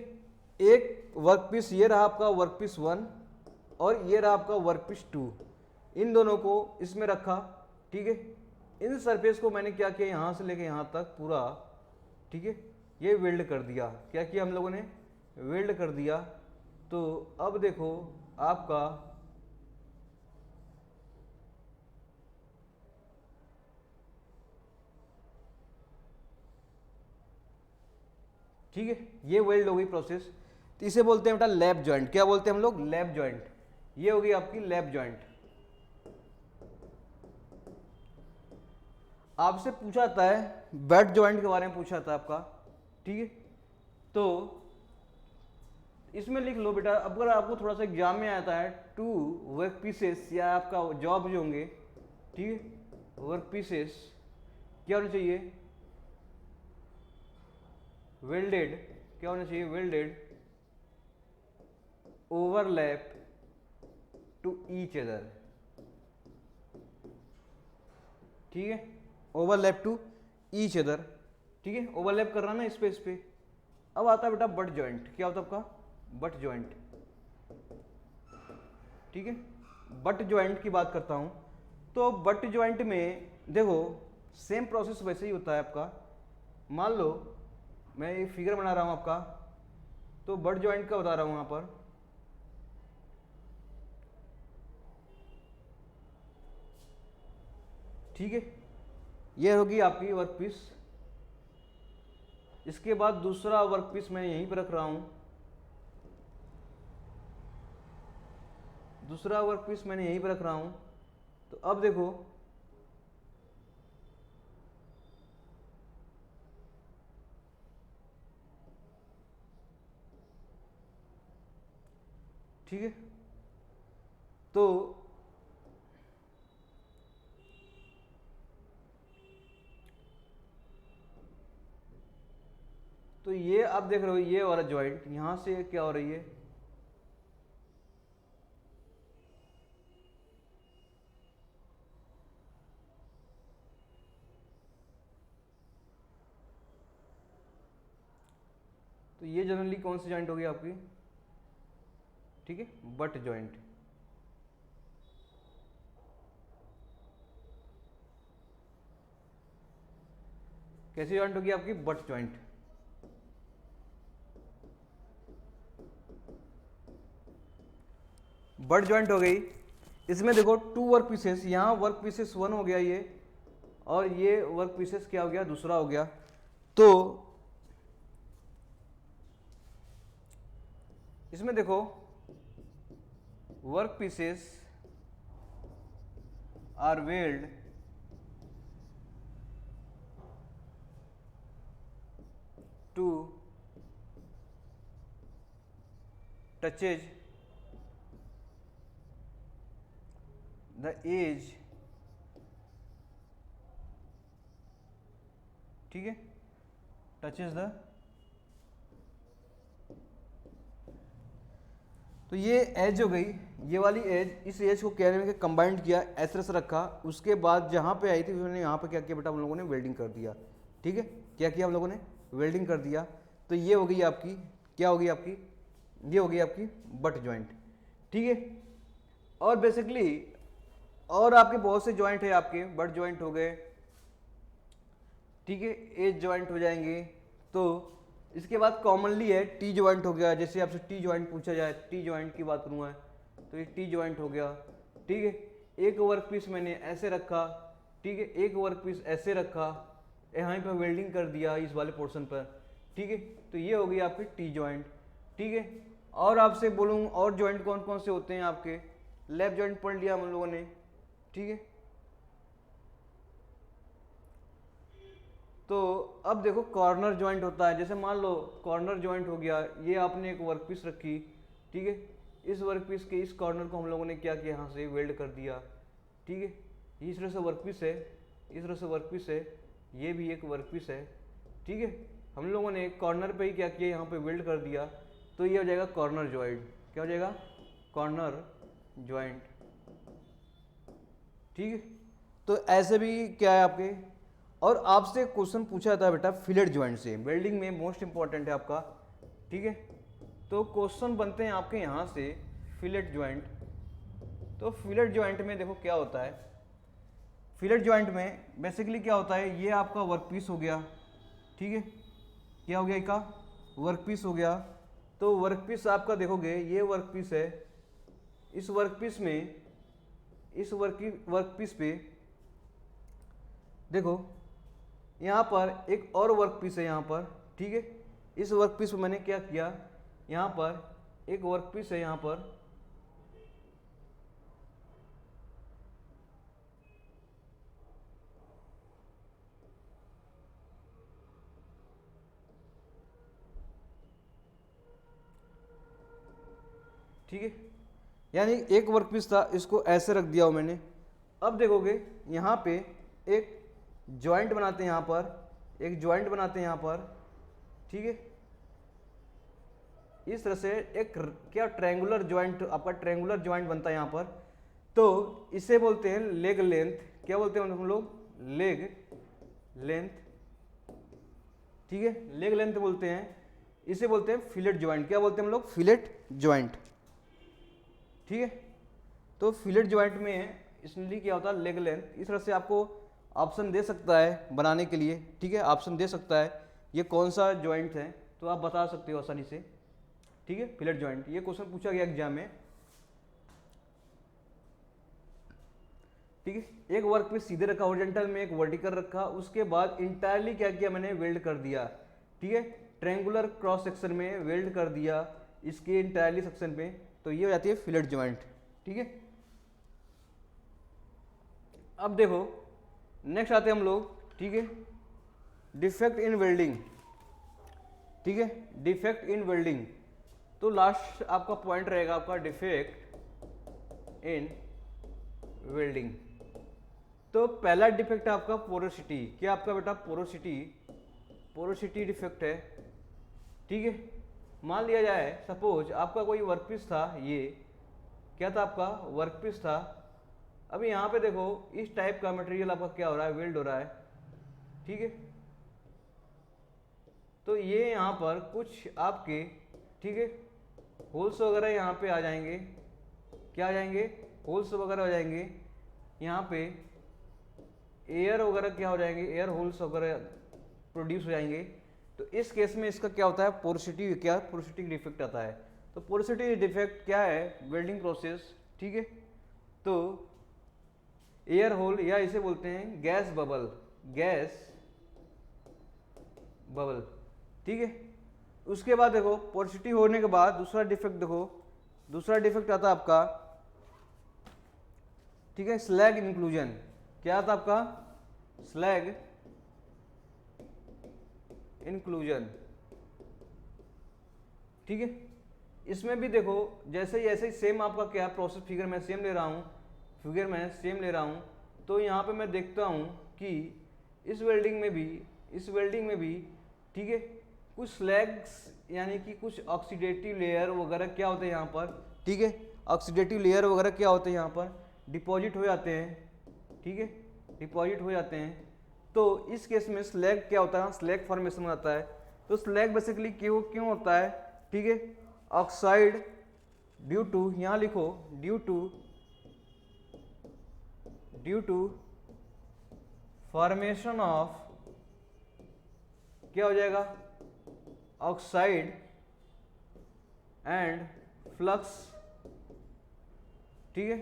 एक वर्क पीस ये रहा आपका वर्क पीस 1 और ये रहा आपका वर्क पीस 2, इन दोनों को इसमें रखा, ठीक है। इन सरफेस को मैंने क्या किया, यहाँ से लेके यहाँ तक पूरा, ठीक है, ये वेल्ड कर दिया। क्या किया हम लोगों ने, वेल्ड कर दिया। तो अब देखो आपका ठीक है, ये वेल्ड हो गई प्रोसेस। तो इसे बोलते हैं बेटा लैप जॉइंट। क्या बोलते हैं हम लोग, लैप जॉइंट। ये होगी आपकी लैप जॉइंट। आपसे पूछा जाता है बेड जॉइंट के बारे में पूछा जाता है आपका, ठीक है। तो इसमें लिख लो बेटा, अगर आपको थोड़ा सा एग्जाम में आता है 2 वर्क पीसेस या आपका जॉब जो होंगे, ठीक है, वर्क पीसेस क्या होना चाहिए, वेल्डेड, क्या होना चाहिए, welded overlap to each other, ठीक है, ओवरलैप टू ईच अदर, ठीक है, ओवरलैप कर रहा ना इस पे। अब आता है बेटा बट जॉइंट। क्या होता है आपका, बट जॉइंट, ठीक है। बट जॉइंट की बात करता हूं, तो बट जॉइंट में देखो सेम प्रोसेस वैसे ही होता है आपका। मान लो मैं एक फिगर बना रहा हूं आपका, तो बट जॉइंट का बता रहा हूं यहां पर, ठीक है। ये होगी आपकी वर्क पीस। इसके बाद दूसरा वर्क पीस मैं यहीं पर रख रहा हूं, दूसरा वर्क पीस मैंने यहीं पर रख रहा हूं। तो अब देखो ठीक है, तो ये आप देख रहे हो ये वाला जॉइंट यहां से क्या हो रही है, तो ये जनरली कौन सी जॉइंट होगी आपकी, ठीक है, बट जॉइंट। कैसी जॉइंट होगी आपकी, बट जॉइंट। बट जॉइंट हो गई। इसमें देखो 2 वर्क पीसेस, यहां वर्क पीसेस 1 हो गया ये, और ये वर्क पीसेस क्या हो गया, दूसरा हो गया। तो इसमें देखो work pieces are weld to touches the edge, ठीक है, टचेज द, तो ये एज हो गई, ये वाली एज, इस एज को क्या में कंबाइंड किया, ऐसे तरह से रखा। उसके बाद जहाँ पे आई थी उन्होंने यहाँ पे क्या किया बेटा, हम लोगों ने वेल्डिंग कर दिया, ठीक है। क्या किया हम लोगों ने, वेल्डिंग कर दिया। तो ये हो गई आपकी, क्या होगी आपकी, ये होगी आपकी बट जॉइंट, ठीक है। और बेसिकली और आपके बहुत से जॉइंट है, आपके बट जॉइंट हो गए, ठीक है, एज जॉइंट हो जाएंगे। तो इसके बाद कॉमनली है टी जॉइंट हो गया, जैसे आपसे टी जॉइंट पूछा जाए, टी जॉइंट की बात करूँगा तो ये टी जॉइंट हो गया, ठीक है। एक वर्क पीस मैंने ऐसे रखा, ठीक है, एक वर्क पीस ऐसे रखा, यहाँ पे वेल्डिंग कर दिया इस वाले पोर्शन पर, ठीक है, तो ये हो गई आपकी टी जॉइंट, ठीक है। और आपसे बोलूँ और जॉइंट कौन कौन से होते हैं आपके, लैप जॉइंट पढ़ लिया हम लोगों ने, ठीक है। तो अब देखो कॉर्नर जॉइंट होता है, जैसे मान लो कॉर्नर जॉइंट हो गया, ये आपने एक वर्क पीस रखी, ठीक है, इस वर्क पीस के इस कॉर्नर को हम लोगों ने क्या किया, यहाँ से वेल्ड कर दिया, ठीक है। इस तरह से वर्क पीस है, इस तरह से वर्क पीस है, ये भी एक वर्क पीस है, ठीक है। हम लोगों ने कॉर्नर पे ही क्या किया, यहाँ पे वेल्ड कर दिया, तो ये हो जाएगा कॉर्नर जॉइंट। क्या हो जाएगा, कॉर्नर जॉइंट, ठीक है। तो ऐसे भी क्या है आपके, और आपसे क्वेश्चन पूछा जाता है बेटा फिलेट जॉइंट से, वेल्डिंग में मोस्ट इंपॉर्टेंट है आपका, ठीक है। तो क्वेश्चन बनते हैं आपके यहाँ से फिलेट जॉइंट। तो फिलेट जॉइंट में देखो क्या होता है, फिलेट जॉइंट में बेसिकली क्या होता है, ये आपका वर्क पीस हो गया, ठीक है, क्या हो गया, इसका वर्क पीस हो गया। तो वर्क पीस आपका देखोगे ये वर्क पीस है, इस वर्क पीस में, इस वर्क पीस पे देखो यहाँ पर एक और वर्क पीस है यहाँ पर, ठीक है। इस वर्क पीस में मैंने क्या किया, यहाँ पर एक वर्क पीस है यहाँ पर, ठीक है, यानी एक वर्क पीस था, इसको ऐसे रख दिया हो मैंने। अब देखोगे यहाँ पे एक जॉइंट बनाते हैं, यहाँ पर एक जॉइंट बनाते हैं यहाँ पर, ठीक है। इस तरह से एक क्या ट्रायंगुलर जॉइंट, आपका ट्रायंगुलर जॉइंट बनता है यहाँ पर। तो इसे बोलते हैं लेग लेंथ, क्या बोलते हैं हम लोग, लेग लेंथ, ठीक है, लेग लेंथ बोलते हैं। इसे बोलते हैं फिलेट जॉइंट, क्या बोलते हैं हम लोग, फिलेट जॉइंट, ठीक है। तो फिलेट जॉइंट में इसलिए क्या होता है, लेग लेंथ। इस तरह से आपको ऑप्शन दे सकता है बनाने के लिए, ठीक है, ऑप्शन दे सकता है ये कौन सा जॉइंट है, तो आप बता सकते हो आसानी से, ठीक है, फिलेट जॉइंट। ये क्वेश्चन पूछा गया एग्जाम में, ठीक है। एक वर्क पीस सीधे रखा हॉरिजॉन्टल में, एक वर्टिकल रखा, उसके बाद इंटायरली क्या किया मैंने, वेल्ड कर दिया, ठीक है, ट्रायंगुलर क्रॉस सेक्शन में वेल्ड कर दिया इसके इंटायरली सेक्शन पे, तो ये हो जाती है फिलेट जॉइंट, ठीक है। अब देखो नेक्स्ट आते हैं हम लोग, ठीक है, डिफेक्ट इन वेल्डिंग, ठीक है, डिफेक्ट इन वेल्डिंग। तो लास्ट आपका पॉइंट रहेगा आपका डिफेक्ट इन वेल्डिंग। तो पहला डिफेक्ट है आपका पोरोसिटी, क्या आपका बेटा पोरोसिटी, पोरोसिटी डिफेक्ट है, ठीक है। मान लिया जाए सपोज आपका कोई वर्कपीस था, ये क्या था आपका वर्कपीस था। अभी यहाँ पे देखो इस टाइप का मटेरियल आपका क्या हो रहा है, वेल्ड हो रहा है, ठीक है। तो ये यहाँ पर कुछ आपके, ठीक है, होल्स वगैरह यहाँ पे आ जाएंगे, क्या आ जाएंगे, होल्स वगैरह हो जाएंगे यहाँ पे, एयर वगैरह क्या हो जाएंगे, एयर होल्स वगैरह प्रोड्यूस हो जाएंगे। तो इस केस में इसका क्या होता है, पोरोसिटी, क्या पोरोसिटी डिफेक्ट आता है। तो पोरोसिटी डिफेक्ट क्या है, वेल्डिंग प्रोसेस, ठीक है। तो एयर होल या इसे बोलते हैं गैस बबल, गैस बबल, ठीक है। उसके बाद देखो पोरोसिटी होने के बाद दूसरा डिफेक्ट देखो, दूसरा डिफेक्ट आता है आपका, ठीक है, स्लैग इंक्लूजन। क्या आता आपका, स्लैग इंक्लूजन, ठीक है। इसमें भी देखो जैसे ही ऐसे सेम आपका क्या प्रोसेस फिगर मैं सेम ले रहा हूँ, फिगर में सेम ले रहा हूँ। तो यहाँ पे मैं देखता हूँ कि इस वेल्डिंग में भी, इस वेल्डिंग में भी, ठीक है, कुछ स्लैग्स यानी कि कुछ ऑक्सीडेटिव लेयर वगैरह क्या होते हैं यहाँ पर, ठीक है, ऑक्सीडेटिव लेयर वगैरह क्या होते हैं यहाँ पर डिपॉजिट हो जाते हैं, ठीक है, डिपॉजिट हो जाते हैं। तो इस केस में स्लैग क्या होता है, स्लैग फॉर्मेशन होता है। तो स्लैग बेसिकली क्यों होता है, ठीक है, ऑक्साइड ड्यू टू, यहाँ लिखो ड्यू टू फॉर्मेशन ऑफ, क्या हो जाएगा, ऑक्साइड एंड फ्लक्स, ठीक है,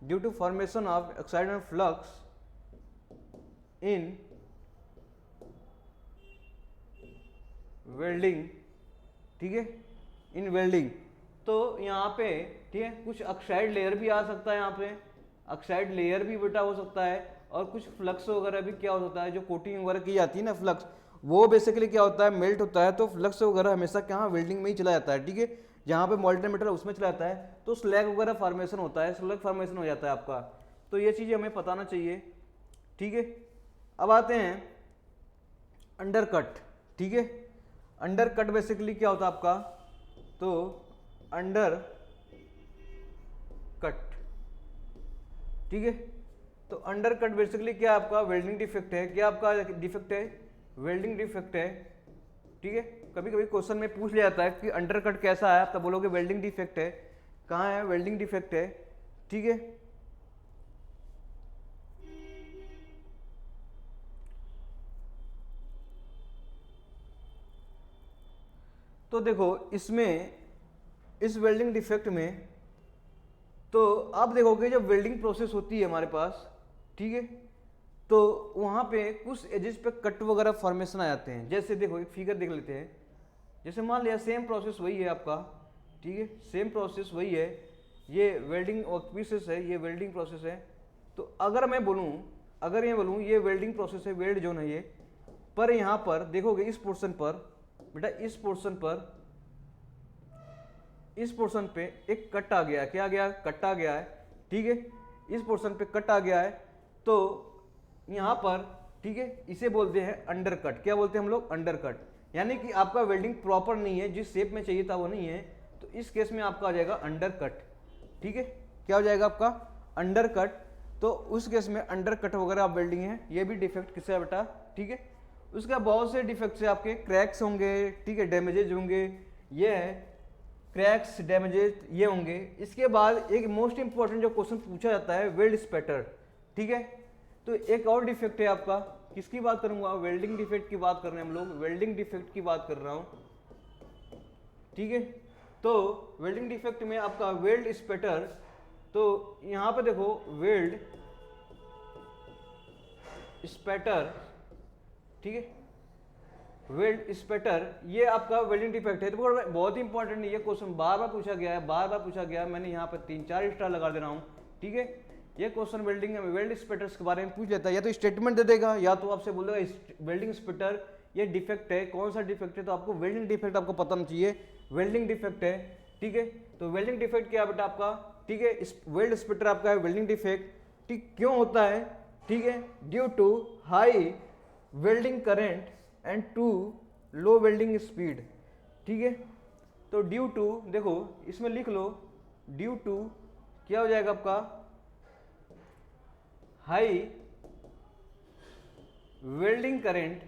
due to formation of oxide and flux in welding, ठीक है, इन वेल्डिंग। तो यहाँ पे ठीक है कुछ ऑक्साइड लेयर भी आ सकता है, यहाँ पे ऑक्साइड लेयर भी बेटा हो सकता है, और कुछ फ्लक्स वगैरह भी क्या हो सकता है, जो कोटिंग वगैरह की जाती है ना फ्लक्स, वो बेसिकली क्या होता है, मेल्ट होता है। तो फ्लक्स वगैरह हमेशा कहाँ, वेल्डिंग में ही चला जाता है, ठीक है, जहाँ पे मॉल्टन मेटल उसमें चला जाता है, तो स्लैग वगैरह फॉर्मेशन होता है, स्लैग फॉर्मेशन हो जाता है आपका। तो ये चीज़ें हमें बताना चाहिए, ठीक है। अब आते हैं अंडरकट, ठीक है। अंडरकट बेसिकली क्या होता है आपका, तो अंडर कट, ठीक है। तो अंडर कट बेसिकली क्या आपका वेल्डिंग डिफेक्ट है, क्या आपका डिफेक्ट है, वेल्डिंग डिफेक्ट है, ठीक है। कभी कभी क्वेश्चन में पूछ लिया जाता है कि अंडर कट कैसा है, आप तब बोलोगे वेल्डिंग डिफेक्ट है। कहाँ है, वेल्डिंग डिफेक्ट है, ठीक है। तो देखो इसमें, इस वेल्डिंग डिफेक्ट में तो आप देखोगे जब वेल्डिंग प्रोसेस होती है हमारे पास, ठीक है, तो वहाँ पे कुछ एजेस पे कट वगैरह फॉर्मेशन आ जाते हैं। जैसे देखो एक फिगर देख लेते हैं, जैसे मान लिया सेम प्रोसेस वही है आपका, ठीक है, सेम प्रोसेस वही है, ये वेल्डिंग वर्कपीसेस है, ये वेल्डिंग प्रोसेस है। तो अगर मैं बोलूँ, अगर ये बोलूँ ये वेल्डिंग प्रोसेस है, वेल्ड जोन है ये, पर यहाँ पर देखोगे इस पोर्शन पर बेटा, इस पोर्शन पे एक कट आ गया, क्या आ गया, कट आ गया है, ठीक है, इस पोर्शन पे कट आ गया है। तो यहाँ पर ठीक है इसे बोलते हैं अंडरकट। क्या बोलते हैं हम लोग, अंडरकट, यानी कि आपका वेल्डिंग प्रॉपर नहीं है, जिस शेप में चाहिए था वो नहीं है, तो इस केस में आपका आ जाएगा अंडरकट, ठीक है। क्या हो जाएगा आपका, अंडरकट। तो उस केस में अंडरकट वगैरह आप वेल्डिंग है, ये भी डिफेक्ट किससे है बेटा, ठीक है। उसका बहुत से डिफेक्ट्स है आपके, क्रैक्स होंगे, ठीक है, डैमेजेज होंगे, ये है क्रैक्स डैमेजेज ये होंगे। इसके बाद एक मोस्ट इंपॉर्टेंट जो क्वेश्चन पूछा जाता है, वेल्ड स्पैटर, ठीक है। तो एक और डिफेक्ट है आपका, किसकी बात करूंगा, वेल्डिंग डिफेक्ट की बात कर रहे हैं हम लोग, वेल्डिंग डिफेक्ट की बात कर रहा हूं, ठीक है। तो वेल्डिंग डिफेक्ट में आपका वेल्ड स्पैटर, तो यहां पे देखो वेल्ड स्पैटर, ठीक है, वेल्ड स्पैटर, ये आपका वेल्डिंग डिफेक्ट है। तो बहुत ही इंपॉर्टेंट है ये क्वेश्चन, बार बार पूछा गया है, बार बार पूछा गया है, मैंने यहाँ पर 3-4 स्टार लगा दे रहा हूँ, ठीक है। ये क्वेश्चन वेल्डिंग वेल्ड स्पैटर्स के बारे में पूछ लेता है, या तो स्टेटमेंट दे देगा, या तो आपसे बोल देगा वेल्डिंग स्पैटर ये डिफेक्ट है, कौन सा डिफेक्ट है, तो आपको वेल्डिंग डिफेक्ट आपको पता नहीं चाहिए, वेल्डिंग डिफेक्ट है, ठीक है। तो वेल्डिंग डिफेक्ट क्या बेटा आपका, ठीक है, वेल्ड स्पैटर आपका है वेल्डिंग डिफेक्ट, ठीक, क्यों होता है, ठीक है, due to high welding current and too low welding speed, ठीक है। तो ड्यू टू देखो इसमें लिख लो, ड्यू टू क्या हो जाएगा आपका, हाई वेल्डिंग करेंट,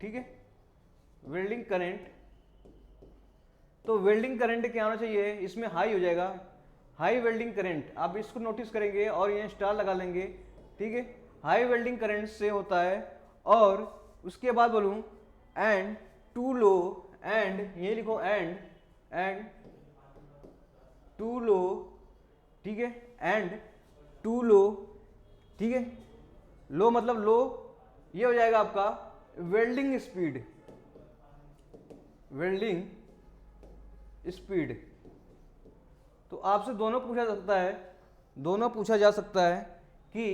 ठीक है, वेल्डिंग करेंट। तो वेल्डिंग करंट क्या होना चाहिए, इसमें हाई हो जाएगा, हाई वेल्डिंग करंट, आप इसको नोटिस करेंगे और ये स्टार लगा लेंगे, ठीक है, हाई वेल्डिंग करंट से होता है। और उसके बाद बोलूं एंड टू लो, एंड ये लिखो एंड टू लो, ठीक है, एंड टू लो, ठीक है, लो मतलब लो, ये हो जाएगा आपका वेल्डिंग स्पीड, वेल्डिंग स्पीड। तो आपसे दोनों पूछा सकता है, दोनों पूछा जा सकता है कि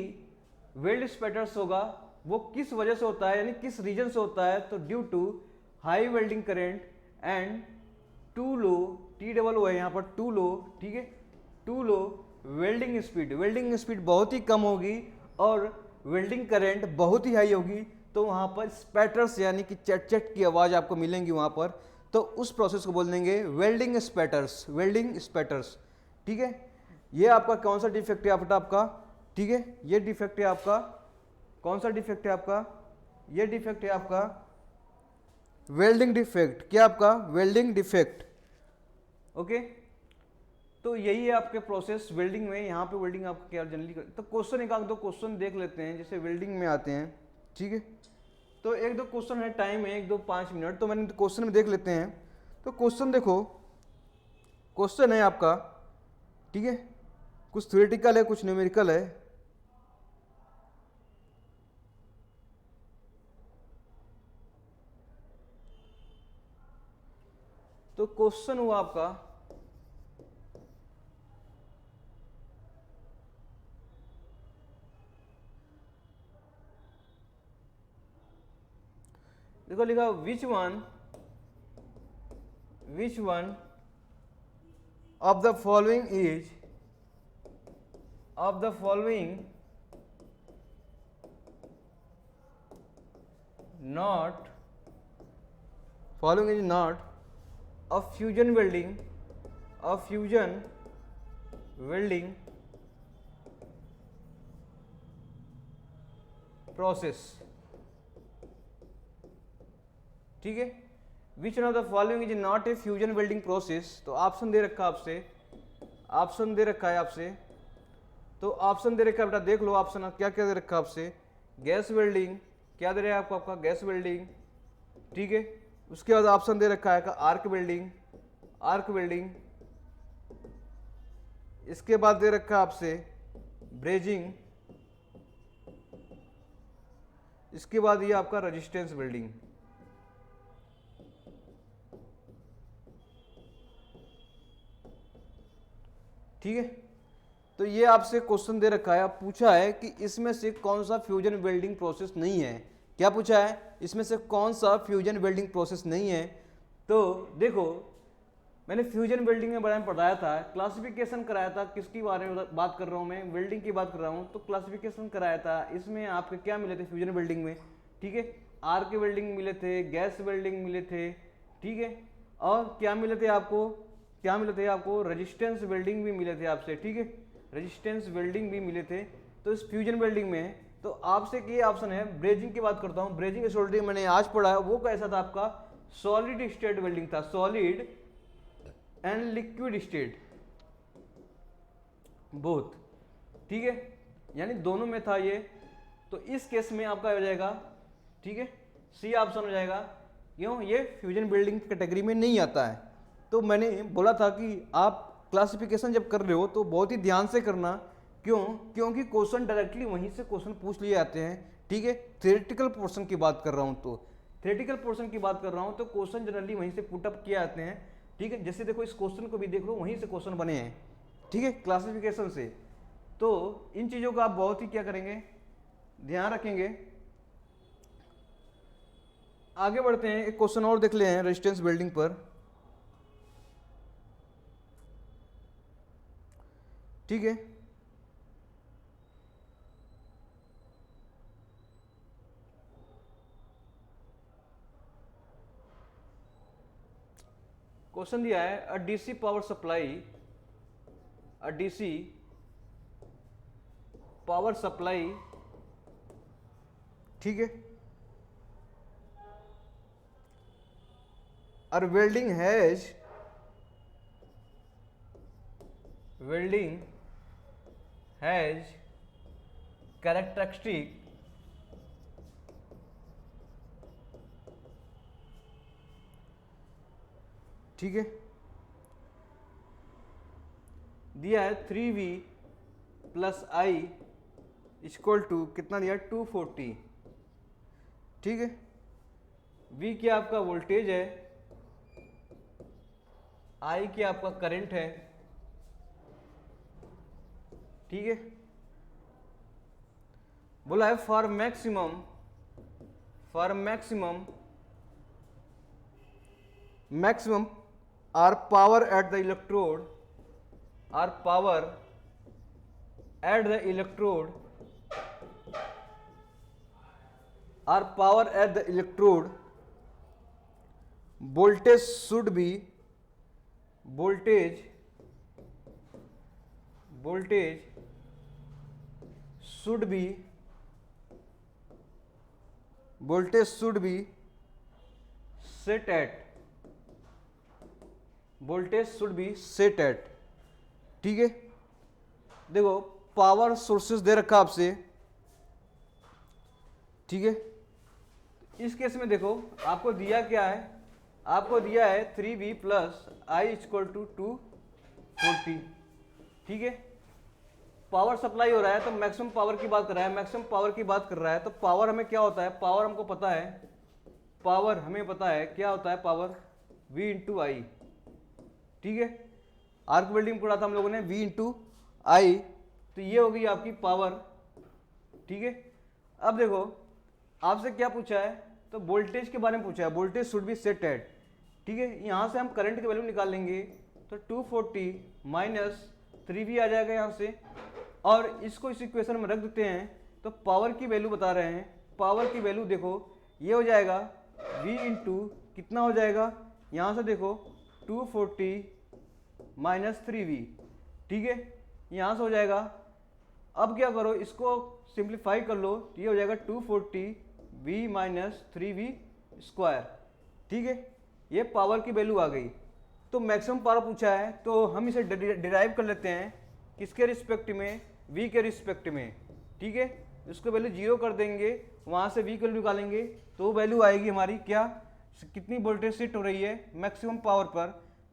वेल्ड स्पैटर्स होगा वो किस वजह से होता है, यानी किस रीजन से होता है। तो due to high welding current and too low, T double O है यहाँ पर, टू लो, ठीक है, too low welding speed, welding speed बहुत ही कम होगी और वेल्डिंग करेंट बहुत ही हाई होगी, तो वहाँ पर स्पैटर्स यानी कि चट चट की आवाज़ आपको मिलेंगी वहाँ पर, तो उस प्रोसेस को बोल देंगे वेल्डिंग स्पैटर्स, वेल्डिंग स्पैटर्स, ठीक है। ये आपका कौन सा डिफेक्ट है आपका, ठीक है, ये डिफेक्ट है आपका, कौन सा डिफेक्ट है आपका, ये डिफेक्ट है आपका वेल्डिंग डिफेक्ट, क्या आपका वेल्डिंग डिफेक्ट, ओके। तो यही है आपके प्रोसेस वेल्डिंग में। यहाँ पे वेल्डिंग आपको क्या जनरली तो क्वेश्चन एक आध दो क्वेश्चन देख लेते हैं जैसे वेल्डिंग में आते हैं, ठीक है। तो एक दो क्वेश्चन है, टाइम है 1-2-5 मिनट, तो मैंने क्वेश्चन में देख लेते हैं। तो क्वेश्चन देखो, क्वेश्चन है आपका, ठीक है, कुछ थ्योरेटिकल है कुछ न्यूमेरिकल है। तो क्वेश्चन हुआ आपका, देखो लिखा which one of the following is not a fusion welding process, ठीक है। Which one of the following is not a fusion welding process. तो ऑप्शन दे रखा है आपसे, ऑप्शन दे रखा है आपसे, तो ऑप्शन दे रखा है बेटा, देख लो ऑप्शन क्या क्या दे रखा है आपसे। गैस वेल्डिंग, क्या दे रहा है आपको, आपका गैस वेल्डिंग, ठीक है। उसके बाद ऑप्शन दे रखा है का आर्क वेल्डिंग, इसके बाद दे रखा है आपसे ब्रेजिंग, इसके बाद ये आपका रेजिस्टेंस वेल्डिंग, ठीक है। तो ये आपसे क्वेश्चन दे रखा है, पूछा है कि इसमें से कौन सा फ्यूजन वेल्डिंग प्रोसेस नहीं है। क्या पूछा है, इसमें से कौन सा फ्यूजन वेल्डिंग प्रोसेस नहीं है। तो देखो मैंने फ्यूजन वेल्डिंग के बारे में पढ़ाया था, क्लासिफिकेशन कराया था, किसकी बारे में बात कर रहा हूँ मैं, वेल्डिंग की बात कर रहा हूँ। तो क्लासिफिकेशन कराया था, इसमें आपके क्या मिले थे फ्यूजन वेल्डिंग में, ठीक है। आर्क वेल्डिंग मिले थे, गैस वेल्डिंग मिले थे, ठीक है। और क्या मिले थे आपको, रेजिस्टेंस वेल्डिंग भी मिले थे आपसे, ठीक है, रेजिस्टेंस वेल्डिंग भी मिले थे। तो इस फ्यूजन वेल्डिंग में तो आपसे ये ऑप्शन है, ब्रेजिंग की बात करता हूँ। ब्रेजिंग ऑलरेडी मैंने आज पढ़ा है, वो कैसा था आपका, सॉलिड स्टेट वेल्डिंग था, solid and liquid state both, ठीक है, यानी दोनों में था ये। तो इस केस में आपका हो जाएगा, ठीक है, सी ऑप्शन हो जाएगा। क्यों, ये फ्यूजन वेल्डिंग कैटेगरी में नहीं आता है। तो मैंने बोला था कि आप क्लासिफिकेशन जब कर रहे हो तो बहुत ही ध्यान से करना, क्योंकि क्वेश्चन डायरेक्टली वहीं से क्वेश्चन पूछ लिए जाते हैं, ठीक है। थ्योरेटिकल पोर्शन की बात कर रहा हूँ, तो थ्योरेटिकल पोर्शन की बात कर रहा हूँ तो क्वेश्चन जनरली वहीं से पुटअप किए जाते हैं, ठीक है। जैसे देखो इस क्वेश्चन को भी देख लो, वहीं से क्वेश्चन बने हैं, ठीक है, क्लासिफिकेशन से। तो इन चीज़ों का आप बहुत ही क्या करेंगे, ध्यान रखेंगे। आगे बढ़ते हैं, एक क्वेश्चन और देख ले हैं रेजिस्टेंस वेल्डिंग पर, ठीक है। क्वेश्चन दिया है, अ डीसी पावर सप्लाई, ठीक है, और वेल्डिंग हैज कैरेक्टरिस्टिक ठीक है, दिया है 3V + I = कितना दिया, 240, ठीक है। V क्या आपका वोल्टेज है, I क्या आपका करंट है, ठीक है। बोला है for maximum arc power at the electrode, voltage should be set at ठीक है। देखो पावर सोर्सेस दे रखा आपसे, ठीक है। इस केस में देखो आपको दिया क्या है, आपको दिया है 3v plus I equal to 240, ठीक है। पावर सप्लाई हो रहा है तो मैक्सिमम पावर की बात कर रहा है, मैक्सिमम पावर की बात कर रहा है, तो पावर हमें क्या होता है, पावर हमको पता है, पावर हमें पता है क्या होता है, पावर v इंटू आई, ठीक है। आर्क वेल्डिंग पढ़ा था हम लोगों ने, v इंटू आई, तो ये होगी आपकी पावर, ठीक है। अब देखो आपसे क्या पूछा है, तो वोल्टेज के बारे में पूछा है, voltage should be set at, ठीक है। यहाँ से हम करंट की वैल्यू निकाल लेंगे, तो 240 माइनस 3v आ जाएगा यहाँ से, और इसको इस इक्वेशन में रख देते हैं, तो पावर की वैल्यू बता रहे हैं, पावर की वैल्यू देखो ये हो जाएगा v इंटू कितना हो जाएगा, यहाँ से देखो 240 माइनस 3v, ठीक है, यहाँ से हो जाएगा। अब क्या करो, इसको सिंप्लीफाई कर लो, तो ये हो जाएगा 240v माइनस 3v स्क्वायर, ठीक है। ये पावर की वैल्यू आ गई। तो मैक्सिमम पावर पूछा है तो हम इसे डिराइव कर लेते हैं, किसके रिस्पेक्ट में, v के रिस्पेक्ट में, ठीक है। इसको वैल्यू 0 कर देंगे, वहाँ से v की वैल्यू निकालेंगे, तो वैल्यू आएगी हमारी क्या, कितनी वोल्टेज शिफ्ट हो रही है मैक्सिमम पावर पर।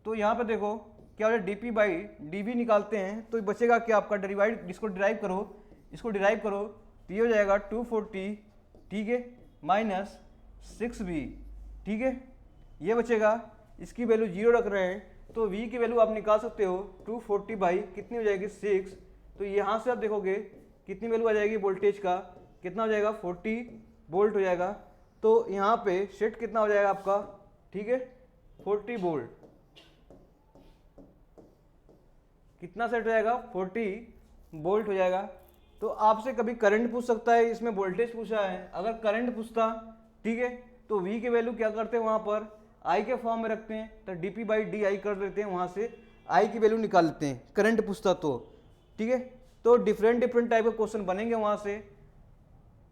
तो यहाँ पर देखो क्या हो जाए, dp बाई dv निकालते हैं, तो बचेगा क्या आपका डिवाइड, इसको डिराइव करो, इसको डिराइव करो, तो ये हो जाएगा 240, ठीक है, माइनस 6v, ठीक है, ये बचेगा। इसकी वैल्यू 0 रख रहे हैं, तो v की वैल्यू आप निकाल सकते हो 240 बाई कितनी हो जाएगी 6, तो यहाँ से आप देखोगे कितनी वैल्यू आ जाएगी वोल्टेज का, कितना हो जाएगा 40 वोल्ट हो जाएगा। तो यहाँ पे सेट कितना हो जाएगा आपका, ठीक है, 40 वोल्ट, कितना सेट हो जाएगा 40 वोल्ट हो जाएगा। तो आपसे कभी करंट पूछ सकता है, इसमें वोल्टेज पूछा है, अगर करंट पूछता, ठीक है, तो v की वैल्यू क्या करते हैं वहाँ पर i के फॉर्म में रखते हैं, तो dp बाई डी आई कर देते हैं, वहाँ से i की वैल्यू निकाल लेते हैं, करंट पूछता तो, ठीक है। तो डिफरेंट टाइप के क्वेश्चन बनेंगे वहाँ से,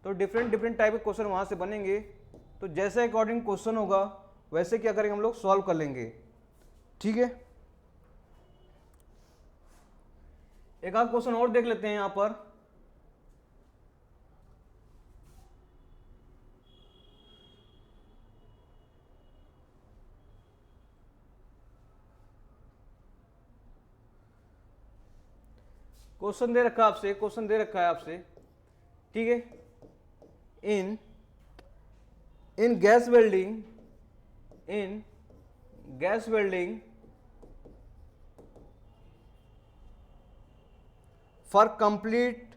तो डिफरेंट टाइप के क्वेश्चन वहाँ से बनेंगे, तो जैसे अकॉर्डिंग क्वेश्चन होगा वैसे क्या करेंगे हम लोग सॉल्व कर लेंगे, ठीक है। एक आध क्वेश्चन और देख लेते हैं यहाँ पर। क्वेश्चन दे रखा आपसे, क्वेश्चन दे रखा है आपसे, ठीक है। इन gas welding for complete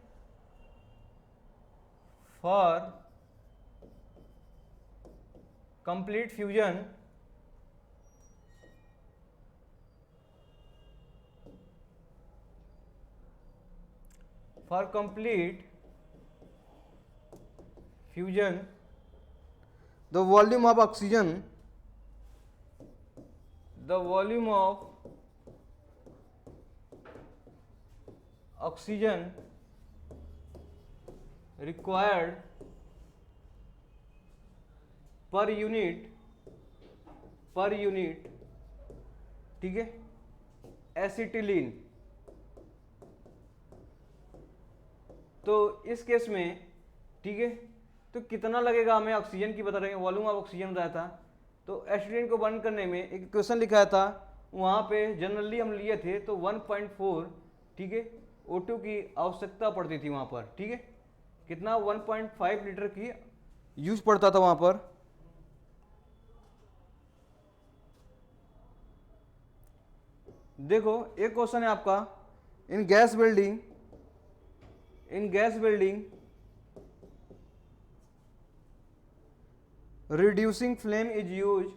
fusion the volume of oxygen required per unit, ठीक है, एसिटिलीन। तो इस केस में, ठीक है, तो कितना लगेगा हमें, ऑक्सीजन की बता रहे हैं, वॉल्यूम ऑफ ऑक्सीजन बताया था। तो एसिटिलीन को बर्न करने में एक क्वेश्चन लिखा था, वहाँ पे जनरली हम लिए थे तो 1.4, ठीक है, O2 की आवश्यकता पड़ती थी वहाँ पर, ठीक है, कितना 1.5 लीटर की यूज पड़ता था वहाँ पर। देखो एक क्वेश्चन है आपका, इन gas welding reducing flame is used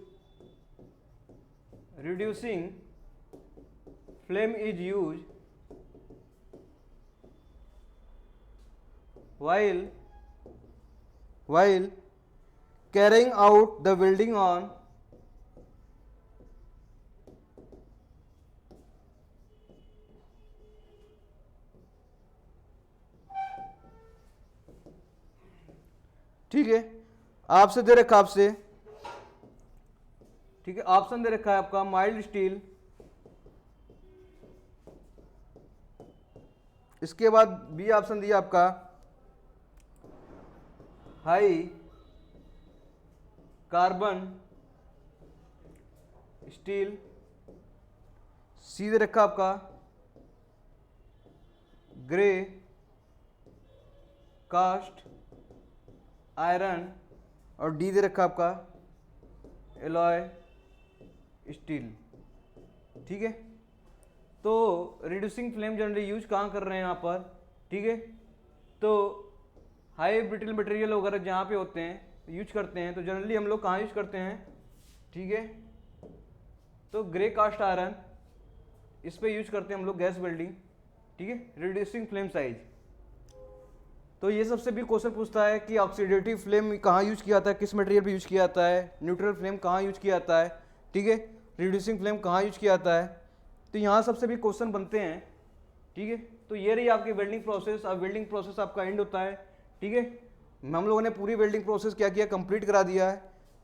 while carrying out the welding on ठीक है, आपसे दे रखा आपसे, ठीक है, ऑप्शन दे रखा है आपका माइल्ड इसके बाद बी ऑप्शन दिया आपका हाई कार्बन स्टील, सी दे रखा आपका ग्रे कास्ट आयरन, और डी दे रखा आपका एलॉय स्टील। ठीक है, तो रिड्यूसिंग फ्लेम जनरली यूज कहाँ कर रहे हैं यहाँ पर, ठीक है, तो हाई ब्रिटल मटेरियल वगैरह जहाँ पे होते हैं यूज करते हैं, तो जनरली हम लोग कहाँ यूज करते हैं, ठीक है, तो ग्रे कास्ट आयरन इस पे यूज करते हैं हम लोग गैस वेल्डिंग। ठीक है, रिड्यूसिंग फ्लेम साइज। तो ये सबसे भी क्वेश्चन पूछता है कि ऑक्सीडेटिव फ्लेम कहाँ यूज किया जाता है, किस मटेरियल पे यूज किया जाता है, न्यूट्रल फ्लेम कहाँ यूज किया जाता है, ठीक है, रिड्यूसिंग फ्लेम कहाँ यूज किया जाता है। तो यहाँ सबसे भी क्वेश्चन बनते हैं। ठीक है, तो ये रही आपकी वेल्डिंग प्रोसेस। अब वेल्डिंग प्रोसेस आपका एंड होता है। ठीक है, हम लोगों ने पूरी वेल्डिंग प्रोसेस क्या किया, कंप्लीट करा दिया है।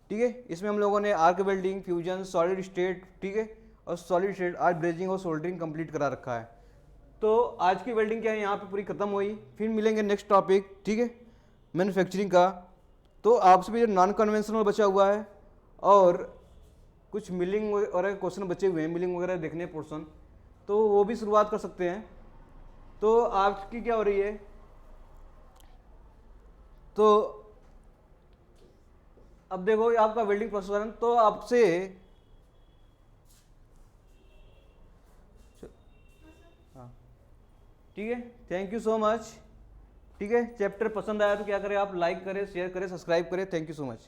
ठीक है, इसमें हम लोगों ने arc welding, fusion, solid state, ठीक है, और सॉलिड स्टेट आज ब्रेजिंग और सोल्डरिंग कंप्लीट करा रखा है। तो आज की वेल्डिंग क्या है यहाँ पे पूरी खत्म हुई। फिर मिलेंगे नेक्स्ट टॉपिक, ठीक है, मैन्युफैक्चरिंग का। तो आपसे भी जो नॉन कन्वेंशनल बचा हुआ है और कुछ मिलिंग वगैरह क्वेश्चन बचे हुए हैं, मिलिंग वगैरह देखने पोर्शन, तो वो भी शुरुआत कर सकते हैं। तो आपकी क्या हो रही है, तो अब देखो आपका वेल्डिंग प्रोसेस, तो आपसे ठीक है, थैंक यू सो मच। ठीक है, चैप्टर पसंद आया तो क्या करें आप, लाइक करें, शेयर करें, सब्सक्राइब करें। Thank you so much.